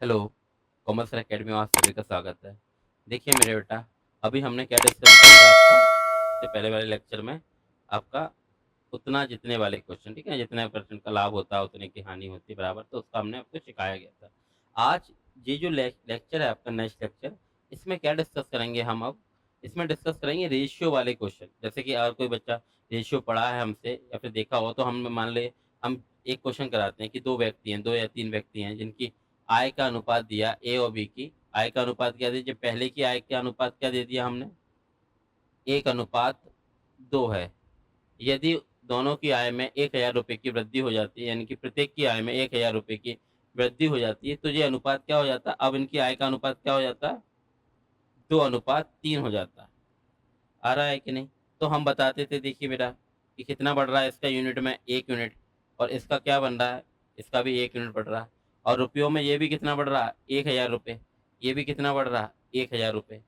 Hello. Commerce academy में आप सभी का स्वागत है। देखिए मेरे बेटा, अभी हमने क्या डिस्कस किया था आपका इससे पहले वाले लेक्चर में। आपका उतना जितने वाले क्वेश्चन, ठीक है, जितने परसेंट का लाभ होता है उतने की हानि होती है बराबर, तो उसका हमने आपको सिखाया गया था। आज ये जो लेक्चर है आपका, नेक्स्ट लेक्चर, इसमें क्या डिस्कस करेंगे हम अब? इसमें डिस्कस करेंगे रेशियो वाले क्वेश्चन। जैसे कि अगर कोई बच्चा रेशियो पढ़ा है हमसे या फिर देखा हो, तो हम मान ले हम एक क्वेश्चन कराते हैं कि दो व्यक्ति हैं, दो या तीन व्यक्ति हैं, जिनकी आय का अनुपात दिया ए और बी की। आय का अनुपात क्या दिया? जब पहले की आय का अनुपात क्या दे दिया हमने? 1:2 है। यदि दोनों की आय में 1,000 रुपये की वृद्धि हो जाती है, यानी कि प्रत्येक की आय में 1,000 रुपये की वृद्धि हो जाती है, तो ये अनुपात क्या हो जाता है? अब इनकी आय का अनुपात क्या हो जाता है? 2:3 हो जाता है। आ रहा है कि नहीं? तो हम बताते थे, देखिए बेटा, कि कितना बढ़ रहा है इसका यूनिट में? 1 यूनिट। और इसका क्या बन रहा है? इसका भी 1 यूनिट बढ़ रहा है। और रुपयों में ये भी कितना बढ़ रहा है? 1,000 रुपये। ये भी कितना बढ़ रहा है? 1,000 रुपये।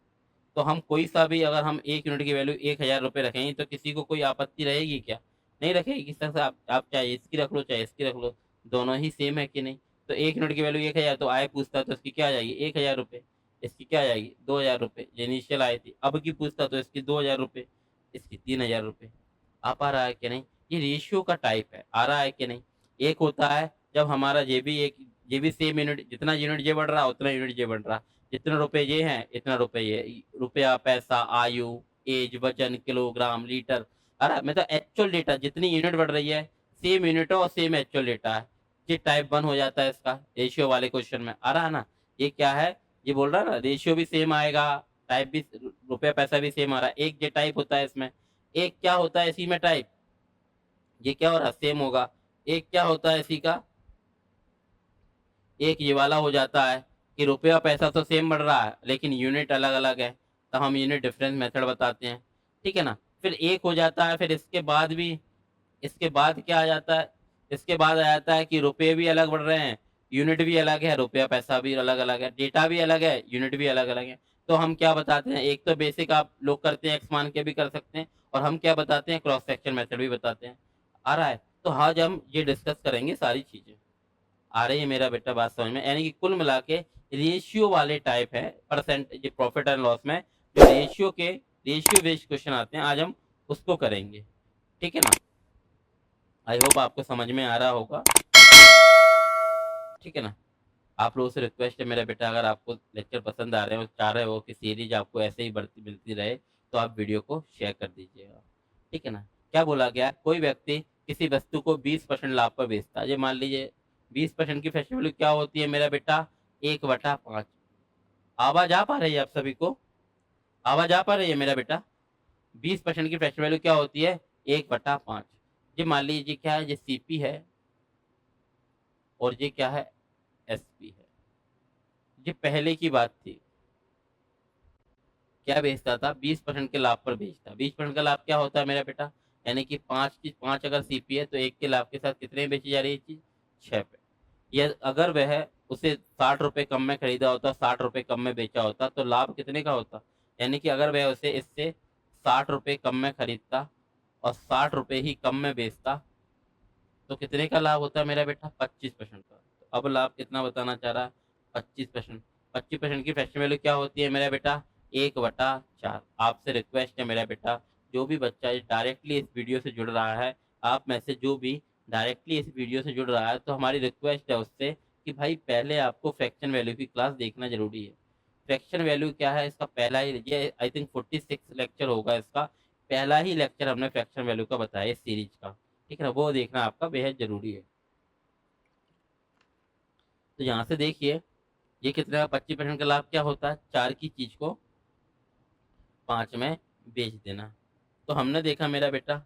तो हम कोई सा भी, अगर हम 1 यूनिट की वैल्यू 1,000 रुपये रखेंगे, तो किसी को कोई आपत्ति रहेगी क्या? नहीं रखेगी। किस तरह से आप चाहे इसकी रख लो चाहे इसकी रख लो, दोनों ही सेम है कि नहीं? तो 1 यूनिट की वैल्यू 1,000, तो आय पूछता तो इसकी क्या आ जाएगी? 1,000 रुपये। इसकी क्या आ जाएगी? 2,000 रुपये। जो इनिशियल आय थी। अब की पूछता तो इसकी 2,000 रुपये, इसकी 3,000 रुपये। आ पा रहा है कि नहीं? ये रेशियो का टाइप है। आ रहा है कि नहीं? एक होता है जब हमारा ये भी सेम यूनिट, जितना यूनिट ये बढ़ रहा है उतना यूनिट ये बढ़ रहा है। जितने रुपए ये हैं इतना रुपए ये। रुपया, पैसा, आयु, एज, वजन, किलोग्राम, लीटर। अरे मैं तो एक्चुअल डेटा, जितनी यूनिट बढ़ रही है सेम यूनिट और सेम एक्चुअल डेटा है। ये टाइप 1 हो जाता है इसका, रेशियो वाले क्वेश्चन में। आ रहा है ना? ये क्या है? ये बोल रहा है ना, रेशियो भी सेम आएगा, टाइप भी, रुपया पैसा भी सेम आ रहा है। एक ये टाइप होता है इसमें। एक क्या होता है इसी में टाइप? ये क्या हो रहा है? सेम होगा। एक क्या होता है इसी का? एक ये वाला हो जाता है कि रुपया पैसा तो सेम बढ़ रहा है लेकिन यूनिट अलग अलग है, तो हम यूनिट डिफरेंस मेथड बताते हैं। ठीक है ना? फिर एक हो जाता है, फिर इसके बाद भी, इसके बाद क्या आ जाता है? इसके बाद आ जाता है कि रुपये भी अलग बढ़ रहे हैं, यूनिट भी अलग है, रुपया पैसा भी अलग अलग है, डेटा भी अलग है, यूनिट भी अलग अलग है। तो हम क्या बताते हैं? एक तो बेसिक आप लोग करते हैं, एक्स मान के भी कर सकते हैं, और हम क्या बताते हैं? क्रॉस सेक्शन मेथड भी बताते हैं। आ रहा है? तो आज हम ये डिस्कस करेंगे सारी चीजें। आ रही है मेरा बेटा बात समझ में? यानी कि कुल मिला के रेशियो वाले टाइप है परसेंट, ये प्रॉफिट एंड लॉस में जो रेशियो बेस्ड क्वेश्चन आते हैं, आज हम उसको करेंगे। ठीक है ना? आई होप आपको समझ में आ रहा होगा। ठीक है ना? आप लोगों से रिक्वेस्ट है मेरा बेटा, अगर आपको लेक्चर पसंद आ रहे हो, चाह रहे हो कि सीरीज आपको ऐसे ही बढ़ती मिलती रहे, तो आप वीडियो को शेयर कर दीजिएगा। ठीक है ना? क्या बोला गया? कोई व्यक्ति किसी वस्तु को 20% लाभ पर बेचता है। ये मान लीजिए 20% की फेस वैल्यू क्या होती है मेरा बेटा? 1/5। आवाज आ पा रही है आप सभी को? आवाज आ पा रही है मेरा बेटा? 20% की फेस वैल्यू क्या होती है? 1/5। ये मान लीजिए क्या है? ये सीपी है और ये क्या है? एसपी है। ये पहले की बात थी। क्या बेचता था? 20% के लाभ पर बेचता। 20% का लाभ क्या होता है मेरा बेटा? यानी कि 5 अगर सीपी है तो एक के लाभ के साथ कितने बेची जा रही है चीज? 6 पे। या अगर वह उसे 60 रुपए कम में खरीदा होता, 60 रुपए कम में बेचा होता, तो लाभ कितने का होता? यानी कि अगर वह उसे इससे 60 रुपए कम में खरीदता और 60 रुपए ही कम में बेचता, तो कितने का लाभ होता है मेरा बेटा? 25% का। तो अब लाभ कितना बताना चाह रहा है? 25%। 25% की फ्रैक्शन वैल्यू क्या होती है मेरा बेटा? 1/4। आपसे रिक्वेस्ट है मेरा बेटा, जो भी बच्चा डायरेक्टली इस वीडियो से जुड़ रहा है, आप में से जो भी डायरेक्टली इस वीडियो से जुड़ रहा है, तो हमारी रिक्वेस्ट है उससे कि भाई पहले आपको फ्रैक्शन वैल्यू की क्लास देखना जरूरी है। फ्रैक्शन वैल्यू क्या है? इसका पहला ही, ये आई थिंक 46 लेक्चर होगा इसका, पहला ही लेक्चर हमने फ्रैक्शन वैल्यू का बताया इस सीरीज का। ठीक है ना? वो देखना आपका बेहद जरूरी है। तो यहाँ से देखिए, ये कितने का 25% का लाभ क्या होता है? 4 की चीज को 5 में बेच देना। तो हमने देखा मेरा बेटा,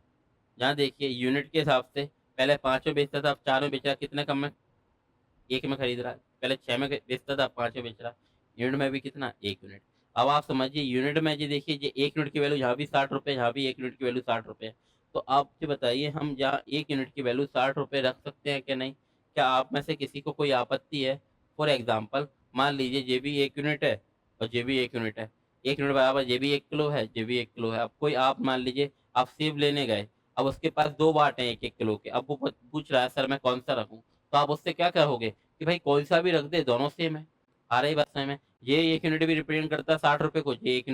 यहाँ देखिए यूनिट के हिसाब से, पहले 5 में बेचता था, अब 4 में बेच रहा है। कितने कम में? 1 में खरीद रहा है। पहले 6 में बेचता था, अब 5 में बेच रहा है। यूनिट में भी कितना? 1 यूनिट। अब आप समझिए, यूनिट में जी देखिए, ये 1 यूनिट की वैल्यू यहाँ भी 60 रुपये, यहाँ भी 1 यूनिट की वैल्यू 60 रुपये है। तो आप मुझे बताइए, हम यहाँ 1 यूनिट की वैल्यू 60 रुपये रख सकते हैं कि नहीं? क्या आप में से किसी को कोई आपत्ति है? फॉर एग्जाम्पल, मान लीजिए ये भी 1 यूनिट है और ये भी 1 यूनिट है। 1 यूनिट बराबर ये भी 1 किलो है, ये भी 1 किलो है। अब कोई, आप मान लीजिए आप सेब लेने गए, अब उसके पास 2 बाट हैं 1-1 किलो के, अब वो पूछ रहा है सर मैं कौन सा रखूं? तो आप उससे क्या कहोगे कि भाई कौन सा भी रख दे, दोनों सेम है। आ रही बात समझ में? ये 1 यूनिट भी रिप्रेजेंट करता है 60 रुपए को, ये 1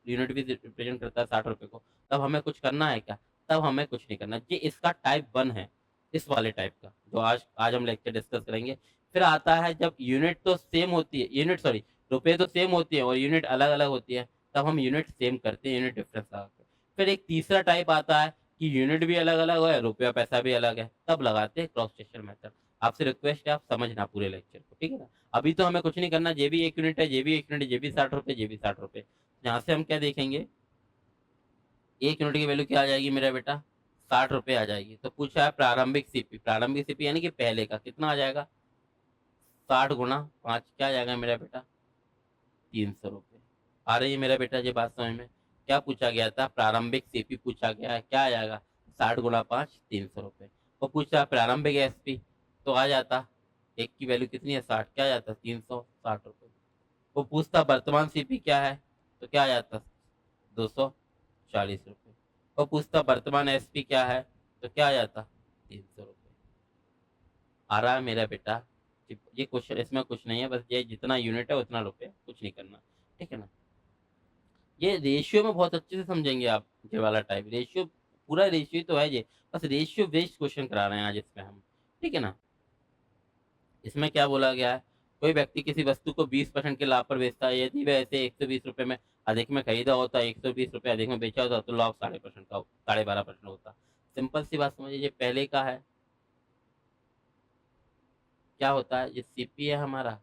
यूनिट भी रिप्रेजेंट करता है 60 रुपए को। तब हमें कुछ करना है क्या? तब हमें कुछ नहीं करना। ये इसका टाइप 1 है, इस वाले टाइप का, जो आज आज हम लेक्चर डिस्कस करेंगे। फिर आता है जब यूनिट तो सेम होती है, यूनिट सॉरी रुपए तो सेम होती है और यूनिट अलग-अलग होती है, तब हम यूनिट सेम करते हैं, यूनिट डिफरेंस लगा के। फिर एक तीसरा टाइप आता है कि यूनिट भी अलग-अलग है, रुपया पैसा भी अलग है, तब लगाते हैं क्रॉस सेक्शन मेथड। आपसे रिक्वेस्ट है आप समझना पूरे लेक्चर को, ठीक है ना? अभी तो हमें कुछ नहीं करना, ये भी 1 यूनिट है, ये भी 1 यूनिट, ये भी 60 रुपए, ये भी 60 रुपए। यहाँ से हम क्या देखेंगे, 1 यूनिट की वैल्यू क्या आ जाएगी मेरा बेटा? 60 रुपए आ जाएगी। तो पूछा है प्रारंभिक सीपी, प्रारंभिक सीपी यानी कि पहले का कितना आ जाएगा? 60 गुणा 5 क्या आ जाएगा मेरा बेटा? 300 रुपए। आ रही है मेरा बेटा ये बात समझ में? क्या पूछा गया था? प्रारंभिक सीपी पूछा गया है, क्या आ जाएगा? 60 गुणा 5 300 रुपए। वो पूछा प्रारंभिक एसपी, तो आ जाता एक की वैल्यू कितनी है? 60, क्या आ जाता? 360 रुपए। वो पूछता वर्तमान सीपी क्या है, तो क्या आ जाता? 240 रुपए। वो पूछता वर्तमान एसपी क्या है, तो क्या आ जाता? 300 रुपए। आ रहा है मेरा बेटा? ये क्वेश्चन, इसमें कुछ नहीं है, बस ये जितना यूनिट है उतना रुपए, कुछ नहीं करना, ठीक है ना? ये रेशियो में बहुत अच्छे से समझेंगे आप, ये वाला टाइप रेशियो, पूरा रेशियो तो है ये, बस रेशियो बेस्ड क्वेश्चन करा रहे हैं आज इसमें हम, ठीक है ना? इसमें क्या बोला गया है? कोई व्यक्ति किसी वस्तु को 20% के लाभ पर बेचता है, यदि वह इसे 120 रुपए में अधिक में खरीदा होता, 120 रुपए अधिक में बेचा होता, तो लाभ 12.5% का 12.5% होता। सिंपल सी बात समझिए, ये पहले का है, क्या होता है? ये सीपी है हमारा,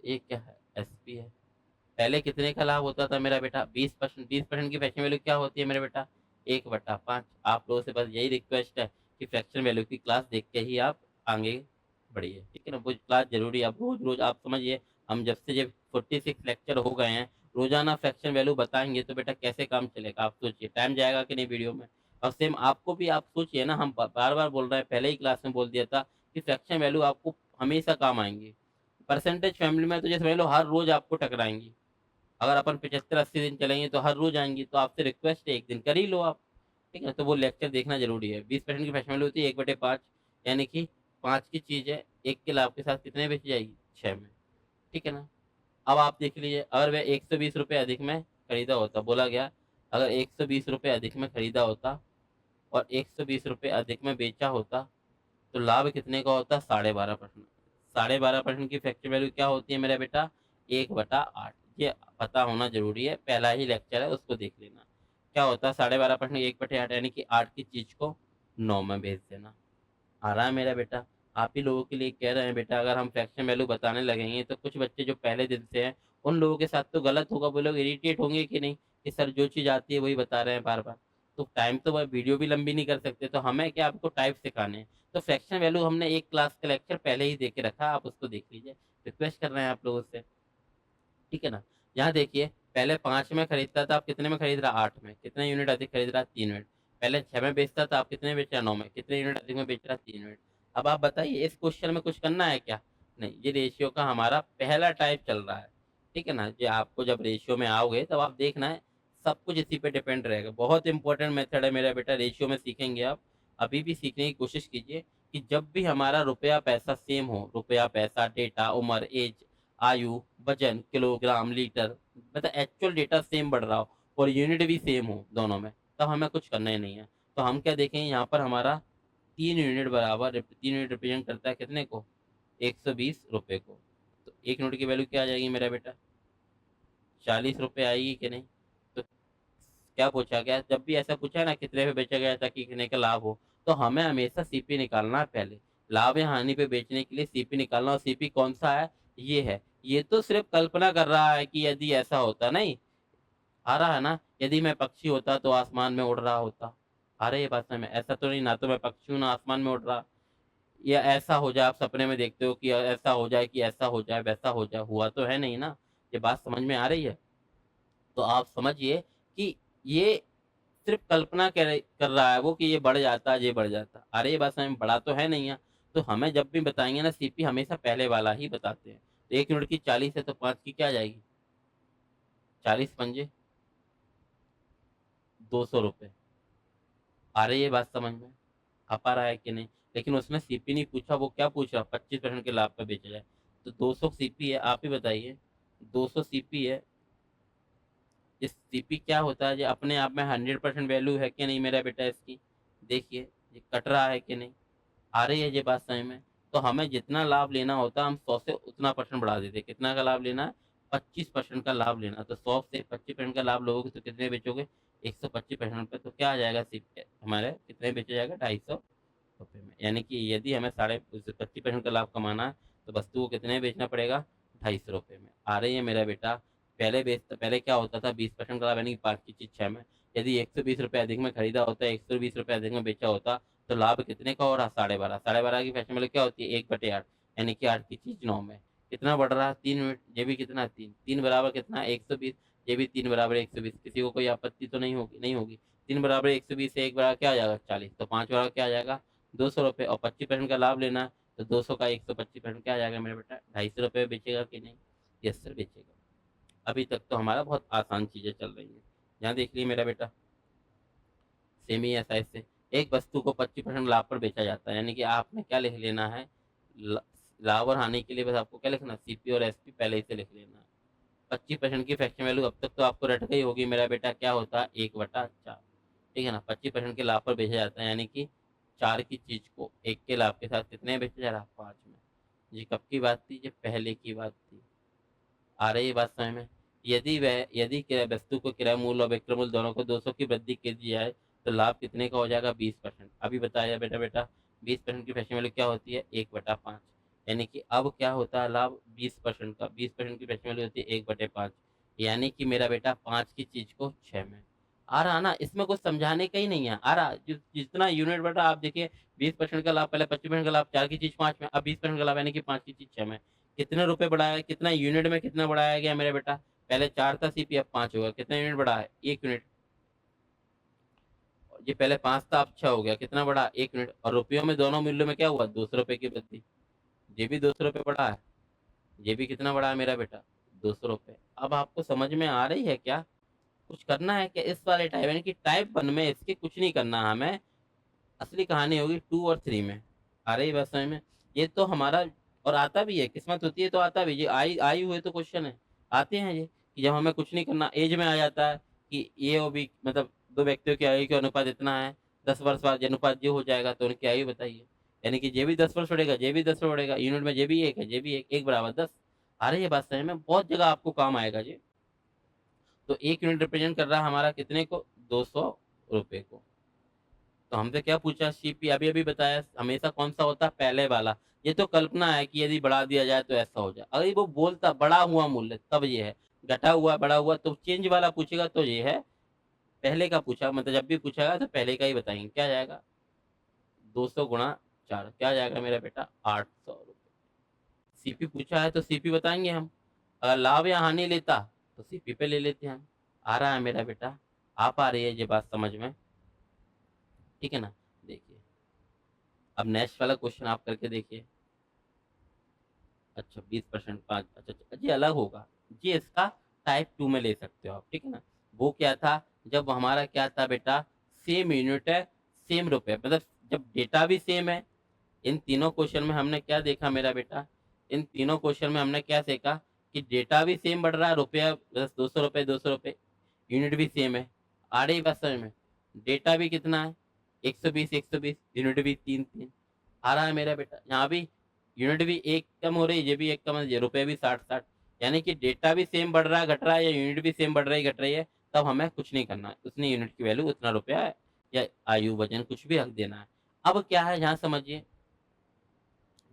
ये क्या है? एसपी है। पहले कितने का लाभ होता था मेरा बेटा? 20%। 20% की फ्रैक्शन वैल्यू क्या होती है मेरे बेटा? 1/5। आप लोगों से बस यही रिक्वेस्ट है कि फ्रैक्शन वैल्यू की क्लास देख के ही आप आगे बढ़िए, ठीक है ना? वो क्लास जरूरी है, आप रोज रोज आप समझिए, हम जब से जब 46 लेक्चर हो गए हैं, रोजाना फ्रैक्शन वैल्यू बताएंगे तो बेटा कैसे काम चलेगा? आप सोचिए, टाइम जाएगा कि नहीं वीडियो में? और सेम आपको भी आप सोचिए ना, हम बार बार बोल रहे हैं, पहले ही क्लास में बोल दिया था कि फ्रैक्शन वैल्यू आपको हमेशा काम आएंगी। परसेंटेज फैमिली में तो जैसे समझ लो हर रोज आपको टकराएंगी। अगर अपन 75-80 दिन चलेंगे तो हर रोज आएंगी, तो आपसे रिक्वेस्ट है एक दिन कर ही लो आप, ठीक है? तो वो लेक्चर देखना जरूरी है। 20% की फैक्शन वैल्यू होती है 1/5, यानी कि 5 की चीज है, एक के लाभ के साथ कितने बेची जाएगी? 6 में, ठीक है ना? अब आप देख लीजिए, अगर वह 120 रुपये अधिक में खरीदा होता, बोला गया अगर 120 रुपये अधिक में खरीदा होता और 120 रुपये अधिक में बेचा होता, तो लाभ कितने का होता? 12.5%। 12.5% की फैक्टर वैल्यू क्या होती है मेरा बेटा? 1/8। ये पता होना जरूरी है, पहला ही लेक्चर है, उसको देख लेना। क्या होता है 12.5%? 1/8 यानी कि 8 की चीज को 9 में भेज देना। आ रहा है मेरा बेटा? आप ही लोगों के लिए कह रहे हैं बेटा, अगर हम फ्रैक्शन वैल्यू बताने लगेंगे तो कुछ बच्चे जो पहले दिन से हैं, उन लोगों के साथ तो गलत होगा, वो लोग इरिटेट होंगे कि नहीं, कि सर जो चीज़ आती है वही बता रहे हैं बार बार। तो टाइम तो वह वीडियो भी लंबी नहीं कर सकते, तो हमें क्या आपको टाइप सिखाने हैं। तो फ्रैक्शन वैल्यू हमने एक क्लास का लेक्चर पहले ही दे के रखा, आप उसको देख लीजिए, रिक्वेस्ट कर रहे हैं आप लोगों से, ठीक है ना? यहाँ देखिए, पहले 5 में खरीदता था, आप कितने में खरीद रहा? 8 में। कितने यूनिट अधिक खरीद रहा? 3 यूनिट। पहले 6 में बेचता था, आप कितने बेच रहा? 9 में। कितने यूनिट अधिक में बेच रहा? 3 यूनिट। अब आप बताइए, इस क्वेश्चन में कुछ करना है क्या? नहीं, ये रेशियो का हमारा पहला टाइप चल रहा है, ठीक है ना? ये आपको जब रेशियो में आओगे तब आप देखना है, सब कुछ इसी पे डिपेंड रहेगा। बहुत इंपॉर्टेंट मेथड है मेरा बेटा, रेशियो में सीखेंगे आप। अभी भी सीखने की कोशिश कीजिए कि जब भी हमारा रुपया पैसा सेम हो, रुपया पैसा, डेटा, उम्र, एज, आयु, वजन, किलोग्राम, लीटर, मतलब एक्चुअल डेटा सेम बढ़ रहा हो और यूनिट भी सेम हो दोनों में, तब हमें कुछ करना ही नहीं है। तो हम क्या देखेंगे यहाँ पर, हमारा 3 यूनिट रिप्रेजेंट करता है कितने को? 120 रुपए को। तो 1 यूनिट की वैल्यू क्या आ जाएगी मेरा बेटा? 40 रुपए आएगी कि नहीं? तो क्या पूछा गया? जब भी ऐसा पूछा है ना, कितने पे बेचा गया ताकि कितने का लाभ हो, तो हमें हमेशा सीपी निकालना है पहले। लाभ या हानि पे बेचने के लिए सीपी निकालना, और सीपी कौन सा है? ये है। ये तो सिर्फ कल्पना कर रहा है कि यदि ऐसा होता, नहीं आ रहा है ना, यदि मैं पक्षी होता तो आसमान में उड़ रहा होता। आ रही है बात समझ में? ऐसा तो नहीं, ना तो मैं पक्षी हूँ ना आसमान में उड़ रहा। या ऐसा हो जाए, आप सपने में देखते हो कि ऐसा हो जाए, कि ऐसा हो जाए, वैसा हो जाए, हुआ तो है नहीं ना। ये बात समझ में आ रही है? तो आप समझिए कि ये सिर्फ कल्पना कर रहा है वो, कि ये बढ़ जाता, ये बढ़ जाता। अरे ये बात समझ में, बढ़ा तो है नहीं है। तो हमें जब भी बताएंगे ना सीपी, हमेशा पहले वाला ही बताते हैं। तो 1 यूनिट की 40 है, तो 5 की क्या आ जाएगी? 40 पंजे 200 रुपये। आ रही है बात समझ में? आ पा रहा है कि नहीं? लेकिन उसमें सीपी नहीं पूछा, वो क्या पूछ रहा? 25% के लाभ पे बेचा जाए। तो 200 सीपी है, आप ही बताइए 200 सीपी है। इस सीपी क्या होता है, ये अपने आप में 100% वैल्यू है कि नहीं मेरा बेटा इसकी? देखिए ये कट रहा है कि नहीं, आ रही है ये बात समझ में? तो हमें जितना लाभ लेना होता है हम 100 से उतना परसेंट बढ़ा देते हैं। कितना का लाभ लेना है? 25% का लाभ लेना। तो 100 से 25% का लाभ लोगे तो कितने बेचोगे? 125% पे। तो क्या आ जाएगा हमारे कितने बेचा जाएगा? 250 रुपये में। यानी कि यदि हमें 25% का लाभ कमाना है तो वस्तु को कितने बेचना पड़ेगा? 250 रुपये में। आ रही है मेरा बेटा? पहले क्या होता था? 20% का लाभ, यानी कि 5 की चीज 6 में। यदि 120 रुपये अधिक में खरीदा होता है, 120 रुपये अधिक में बेचा होता, तो लाभ कितने का हो रहा? 12.5। 12.5 की फैक्शन वैल्यू क्या होती है? 1/8, यानी कि 8 की चीज 9 में। कितना बढ़ रहा है? 3 यूनिट। ये भी कितना? 3। 3 बराबर कितना? 120। ये भी 3 बराबर 120। किसी को कोई आपत्ति तो नहीं होगी? नहीं होगी। 3 बराबर 120 से 1 बराबर क्या आ जाएगा? 40। तो 5 बराबर क्या आ जाएगा? 200 रुपये। और 25% का लाभ लेना है तो 200 का 125% क्या आ जाएगा मेरा बेटा? 250 रुपये बेचेगा कि नहीं? यस सर, बेचेगा। अभी तक तो हमारा बहुत आसान चीजें चल रही हैं। यहाँ देख लीजिए मेरा बेटा, सेम ही ऐसा ऐसे एक वस्तु को 25% लाभ पर बेचा जाता है, यानी कि आपने क्या लिख लेना है? ला- लाभ और हानि के लिए बस आपको क्या लिखना? सीपी और एसपी पहले ही से लिख लेना है। 25% की फ्रैक्शन वैल्यू अब तक तो आपको रट गई होगी मेरा बेटा, क्या होता है? 1/4। ठीक है ना? 25% के लाभ पर बेचा जाता है, यानी कि 4 की चीज को 1 के लाभ के साथ कितने में बेचा जा रहा? 5 में। ये कब की बात थी? ये पहले की बात थी। आ रही है बात समझ में? यदि वस्तु को किराया मूल्य और विक्रय मूल्य दोनों को 200 की वृद्धि की दी जाए तो लाभ कितने का हो जाएगा? 20%। अभी बताया बेटा, 20% की फैक्शन वैल्यू क्या होती है? 1/5। यानी कि अब क्या होता है लाभ? 20% का। 20% की फैक्शन वैल्यू होती है 1/5, यानी कि मेरा बेटा 5 की चीज को 6 में। आ रहा ना? इसमें कुछ समझाने का ही नहीं है। आ रहा जितना यूनिट बेटा आप देखिए, 20% का लाभ पहले, 25% का लाभ 4 की चीज 5 में, अब 20% का लाभ यानी कि 5 की चीज 6 में। कितने रुपए बढ़ाया? कितना यूनिट में कितना बढ़ाया गया मेरे बेटा? पहले 4 था सीपी, अब 5 होगा। कितना यूनिट बढ़ा है? 1 यूनिट। ये पहले 5 था, अब 6 हो गया। कितना बढ़ा? 1 यूनिट। और रुपयों में दोनों मूल्यों में क्या हुआ? 200 रुपए की वृद्धि। ये भी 200 रुपए बढ़ा है, ये भी कितना बढ़ा है मेरा बेटा? 200 रुपए। अब आपको समझ में आ रही है क्या? कुछ करना है क्या इस वाले टाइप, यानी कि टाइप 1 में इसके कुछ नहीं करना है हमें। असली कहानी होगी 2 और 3 में। आ रही बस समझ में? ये तो हमारा, और आता भी है, किस्मत होती है तो आता भी। ये आई आई हुए तो क्वेश्चन है, आते हैं ये, कि जब हमें कुछ नहीं करना, एज में आ जाता है कि ये और भी, मतलब दो व्यक्तियों की आयु के अनुपात इतना है, 10 वर्ष बाद ये अनुपात ये हो जाएगा, तो उनकी आयु बताइए। यानी कि ये भी 10 वर्ष बढ़ेगा, ये भी 10 वर्ष बढ़ेगा, यूनिट में ये भी एक है, ये भी एक, 1 बराबर 10। आ रही है बात समझ में? बहुत जगह आपको काम आएगा ये। तो 1 यूनिट रिप्रेजेंट कर रहा है हमारा कितने को? 200 रुपए को। तो हमसे क्या पूछा? सीपी अभी अभी बताया, हमेशा कौन सा होता है? पहले वाला। ये तो कल्पना है कि यदि बढ़ा दिया जाए तो ऐसा हो जाए। अगर वो बोलता बढ़ा हुआ मूल्य तब ये है, घटा हुआ बढ़ा हुआ तो चेंज वाला पूछेगा तो ये है। पहले का पूछा, मतलब जब भी पूछागा तो पहले का ही बताएंगे। क्या जाएगा? 200 गुणा 4 क्या जाएगा मेरा बेटा? 800 रुपये। सीपी पूछा है तो सीपी बताएंगे हम। अगर लाभ या हानि लेता तो सीपी पे ले लेते हैं हम। आ रहा है मेरा बेटा? आप आ रही है ये बात समझ में? ठीक है ना? देखिए, अब नेक्स्ट वाला क्वेश्चन आप करके देखिए। अच्छा 20% 5, अच्छा अच्छा, ये अलग होगा। ये इसका टाइप 2 में ले सकते हो आप। ठीक है ना? वो क्या था? जब हमारा क्या था बेटा? सेम यूनिट है, सेम रुपए, मतलब जब डेटा भी सेम है। इन तीनों क्वेश्चन में हमने क्या देखा मेरा बेटा? इन तीनों क्वेश्चन में हमने क्या देखा? कि डेटा भी सेम बढ़ रहा है, रुपया बस 200 रुपये 200 रुपये, यूनिट भी सेम है। आ रही बात समझ में? डेटा भी कितना है? 120 120, यूनिट भी 3 3। आ रहा है मेरा बेटा? यहाँ भी यूनिट भी एक कम हो रही है, ये भी एक कम है, ये रुपए भी 60 60। यानी कि डेटा भी सेम बढ़ रहा है घट रहा है, या यूनिट भी सेम बढ़ रही घट रही है, तब हमें कुछ नहीं करना है। उतनी यूनिट की वैल्यू उतना रुपया है, या आयु वजन कुछ भी हक देना है। अब क्या है, यहाँ समझिए,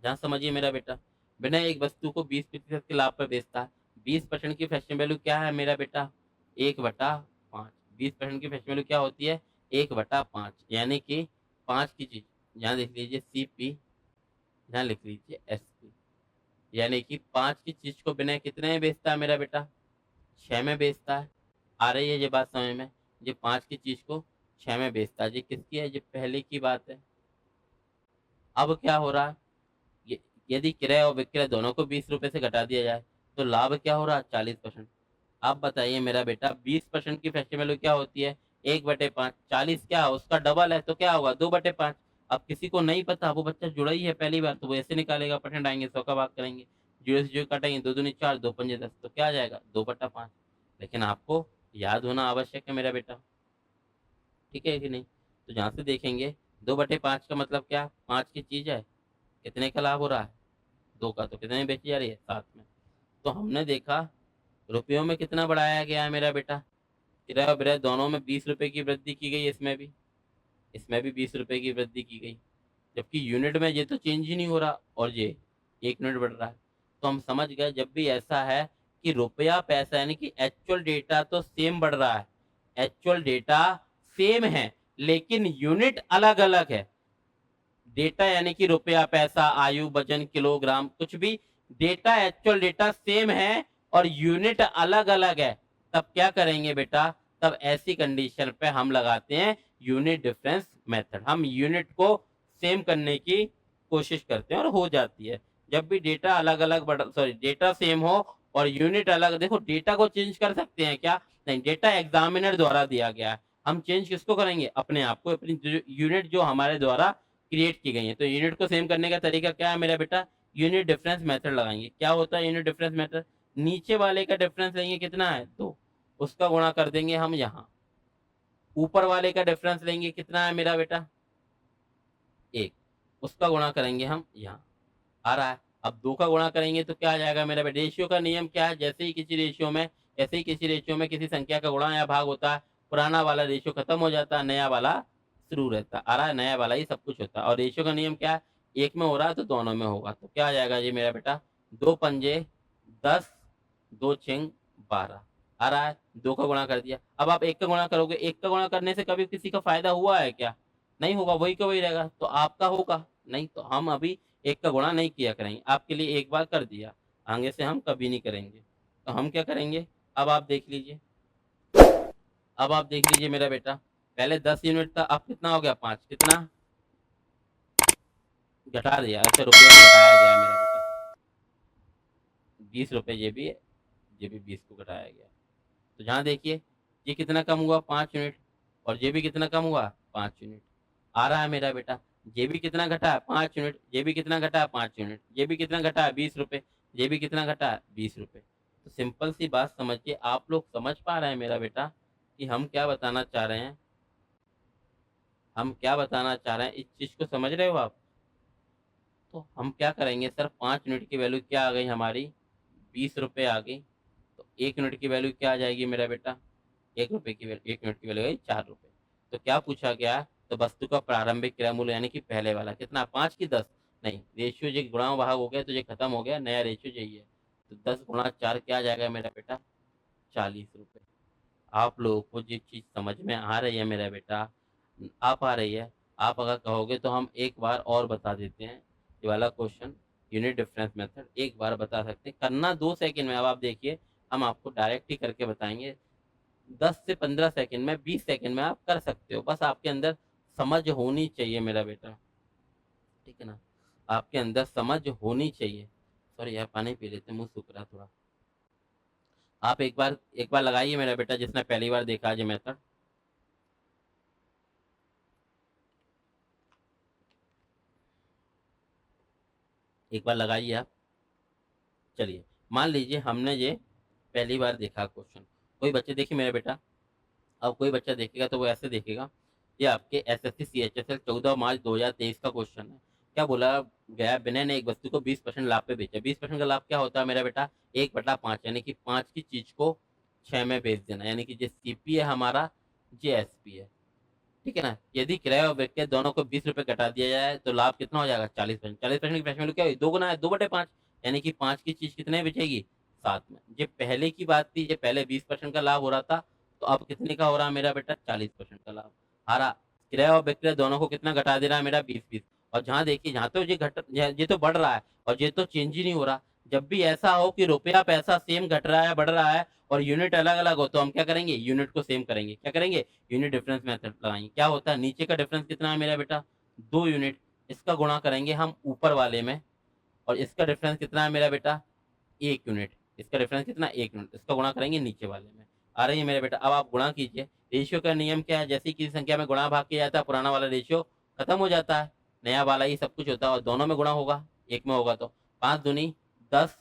जहाँ समझिए मेरा बेटा, बिना एक वस्तु को 20% के लाभ पर बेचता है। 20% की फैक्शन वैल्यू क्या है मेरा बेटा? 1/5। 20% की फैक्शन वैल्यू क्या होती है? 1/5, यानी कि 5 की चीज। यहाँ देख लीजिए सीपी, यहाँ लिख लीजिए एसपी, यानी कि 5 की चीज को बिना कितने में बेचता है मेरा बेटा? 6 में बेचता है। आ रही है ये बात समझ में? ये 5 की चीज को 6 में बेचता है। ये किसकी है? ये पहले की बात है। अब क्या हो रहा है? ये- यदि क्रय और विक्रय दोनों को 20 रुपए से घटा दिया जाए तो लाभ क्या हो रहा है? 40%। आप बताइए मेरा बेटा, 20% की फैक्शन वैल्यू क्या होती है? 1/5। 40 क्या है? उसका डबल है, तो क्या होगा? 2/5। अब किसी को नहीं पता, वो बच्चा जुड़ा ही है पहली बार, तो वो ऐसे निकालेगा, परसेंट आएंगे, 100 का भाग करेंगे। जीरो से जीरो काटेंगे, 2 दूनी 4, 2 पंजे 10, तो क्या आ जाएगा 2/5। लेकिन आपको याद होना आवश्यक है मेरा बेटा, ठीक है कि नहीं। तो जहाँ से देखेंगे 2/5 का मतलब क्या, 5 की चीज है, कितने का लाभ हो रहा है, 2 का, तो कितने में बेची जा रही है, 7 में। तो हमने देखा रुपयों में कितना बढ़ाया गया है मेरा बेटा, किराया और विक्रय दोनों में 20 रुपए की वृद्धि की गई, इसमें भी 20 रुपए की वृद्धि की गई, जबकि यूनिट में ये तो चेंज ही नहीं हो रहा और ये 1 यूनिट बढ़ रहा है। तो हम समझ गए जब भी ऐसा है कि रुपया पैसा यानी कि एक्चुअल डेटा तो सेम बढ़ रहा है, एक्चुअल डेटा सेम है लेकिन यूनिट अलग अलग है। डेटा यानी कि रुपया पैसा आयु वजन किलोग्राम कुछ भी, डेटा एक्चुअल डेटा सेम है और यूनिट अलग अलग है, तब क्या करेंगे बेटा, तब ऐसी कंडीशन पे हम लगाते हैं यूनिट डिफरेंस मेथड। हम यूनिट को सेम करने की कोशिश करते हैं और हो जाती है। जब भी डेटा अलग अलग डेटा सेम हो और यूनिट अलग, देखो डेटा को चेंज कर सकते हैं क्या, नहीं, डेटा एग्जामिनर द्वारा दिया गया है, हम चेंज किसको करेंगे, अपने आप को, अपनी यूनिट जो हमारे द्वारा क्रिएट की गई है। तो यूनिट को सेम करने का तरीका क्या है मेरा बेटा, यूनिट डिफरेंस मेथड लगाएंगे। क्या होता है यूनिट डिफरेंस मेथड, नीचे वाले का डिफरेंस लेंगे कितना है 2, उसका गुणा कर देंगे हम यहाँ, ऊपर वाले का डिफरेंस लेंगे कितना है मेरा बेटा 1, उसका गुणा करेंगे हम यहाँ, आ रहा है। अब 2 का गुणा करेंगे तो क्या आ जाएगा मेरा बेटा, रेशियो का नियम क्या है, जैसे ही किसी रेशियो में, ऐसे ही किसी रेशियो में किसी संख्या का गुणा या भाग होता है, पुराना वाला रेशियो खत्म हो जाता है, नया वाला शुरू रहता है, आ रहा है, नया वाला ही सब कुछ होता है। और रेशियो का नियम क्या है, एक में हो रहा है तो दोनों में होगा, तो क्या आ जाएगा ये मेरा बेटा, 2 पंजे 10, 2 छेंग 12, आ रहा है, 2 का गुणा कर दिया। अब आप 1 का गुणा करोगे, 1 का गुणा करने से कभी किसी का फायदा हुआ है क्या, नहीं होगा, वही का वही रहेगा, तो आपका होगा नहीं। तो हम अभी 1 का गुणा नहीं किया करेंगे, आपके लिए एक बार कर दिया, आगे से हम कभी नहीं करेंगे। तो हम क्या करेंगे, अब आप देख लीजिए, अब आप देख लीजिए मेरा बेटा, पहले 10 यूनिट था, अब कितना हो गया 5, कितना घटा दिया, अच्छा रुपये में घटाया गया है मेरा बेटा, 20 रुपये ये भी 20 को घटाया गया। तो जहाँ देखिए ये कितना कम हुआ 5 यूनिट, और ये भी कितना कम हुआ 5 यूनिट, आ रहा है मेरा बेटा। ये भी कितना घटा है 5 यूनिट, ये भी कितना घटा है 5 यूनिट, ये भी कितना घटा है 20 रुपये, ये भी कितना घटा है 20 रुपये। तो सिंपल सी बात समझिए, आप लोग समझ पा रहे हैं मेरा बेटा कि हम क्या बताना चाह रहे हैं, हम क्या बताना चाह रहे हैं, इस चीज को समझ रहे हो आप। तो हम क्या करेंगे सर, 5 यूनिट की वैल्यू क्या आ गई हमारी 20 रुपये आ गई, तो 1 यूनिट की वैल्यू क्या आ जाएगी मेरा बेटा, 1 रुपये की वैल्यू, 1 यूनिट की वैल्यू है 4 रुपये। तो क्या पूछा गया, तो वस्तु का प्रारंभिक क्रय मूल्य यानी कि पहले वाला कितना, 5 की 10, नहीं, रेशियो जो गुणा भाग हो गया तो ये खत्म हो गया, नया रेशियो यही है। तो 10 × 4 क्या आ जाएगा मेरा बेटा 40 रुपये। आप लोगों को ये चीज समझ में आ रही है मेरा बेटा, आ पा रही है। आप अगर कहोगे तो हम एक बार और बता देते हैं, ये वाला क्वेश्चन यूनिट डिफरेंस मेथड एक बार बता सकते हैं, करना 2 सेकंड में। अब आप देखिए हम आपको डायरेक्ट ही करके बताएंगे, 10 से 15 सेकंड में, 20 सेकंड में आप कर सकते हो, बस आपके अंदर समझ होनी चाहिए मेरा बेटा, ठीक है ना, आपके अंदर समझ होनी चाहिए। सॉरी यार, पानी पी लेते, मुंह सूख रहा थोड़ा। आप एक बार लगाइए मेरा बेटा, जिसने पहली बार देखा है मेथड, एक बार लगाइए आप। चलिए, मान लीजिए हमने ये पहली बार देखा क्वेश्चन, कोई बच्चे देखिए मेरा बेटा, अब कोई बच्चा देखेगा तो वो ऐसे देखेगा, ये आपके एसएससी सीएचएसएल 14 मार्च 2023 का क्वेश्चन है। क्या बोला गया, विनय ने एक वस्तु को 20% लाभ पे बेचा। 20% का लाभ क्या होता है मेरा बेटा, 1/5, यानी कि 5 की चीज को 6 में बेच देना, यानी कि जो सीपी है हमारा, जे एसपी है, ठीक है ना। यदि क्रय और विक्रय दोनों को 20 रुपये घटा दिया जाए तो लाभ कितना हो जाएगा 40%। 40% की फ्रेश वैल्यू क्या हुई, 2 गुना है, 2/5, यानी कि 5 की चीज कितने बेचेगी 7 में। ये पहले की बात थी, ये पहले 20% का लाभ हो रहा था, तो अब कितने का हो रहा है मेरा बेटा 40% का लाभ। हारा क्रय और विक्रय दोनों को कितना घटा दे रहा है मेरा 20-20, और जहाँ देखिए जहाँ तो ये तो बढ़ रहा है और ये तो चेंज ही नहीं हो रहा। जब भी ऐसा हो कि रुपया पैसा सेम घट रहा है बढ़ रहा है और यूनिट अलग अलग हो, तो हम क्या करेंगे, यूनिट को सेम करेंगे। क्या करेंगे, यूनिट डिफरेंस मेथड लगाएंगे। क्या होता है, नीचे का डिफरेंस कितना है मेरा बेटा 2 यूनिट, इसका गुणा करेंगे हम ऊपर वाले में, और इसका डिफरेंस कितना है मेरा बेटा 1 यूनिट, इसका डिफरेंस कितना 1 यूनिट, इसका गुणा करेंगे नीचे वाले में। आ रही है मेरे बेटा, अब आप गुणा कीजिए। रेशियो का नियम क्या है, जैसे किसी संख्या में गुणा भाग किया जाता है, पुराना वाला रेशियो खत्म हो जाता है, नया वाला ही सब कुछ होता है, और दोनों में गुणा होगा, एक में होगा तो 5 दूनी 10,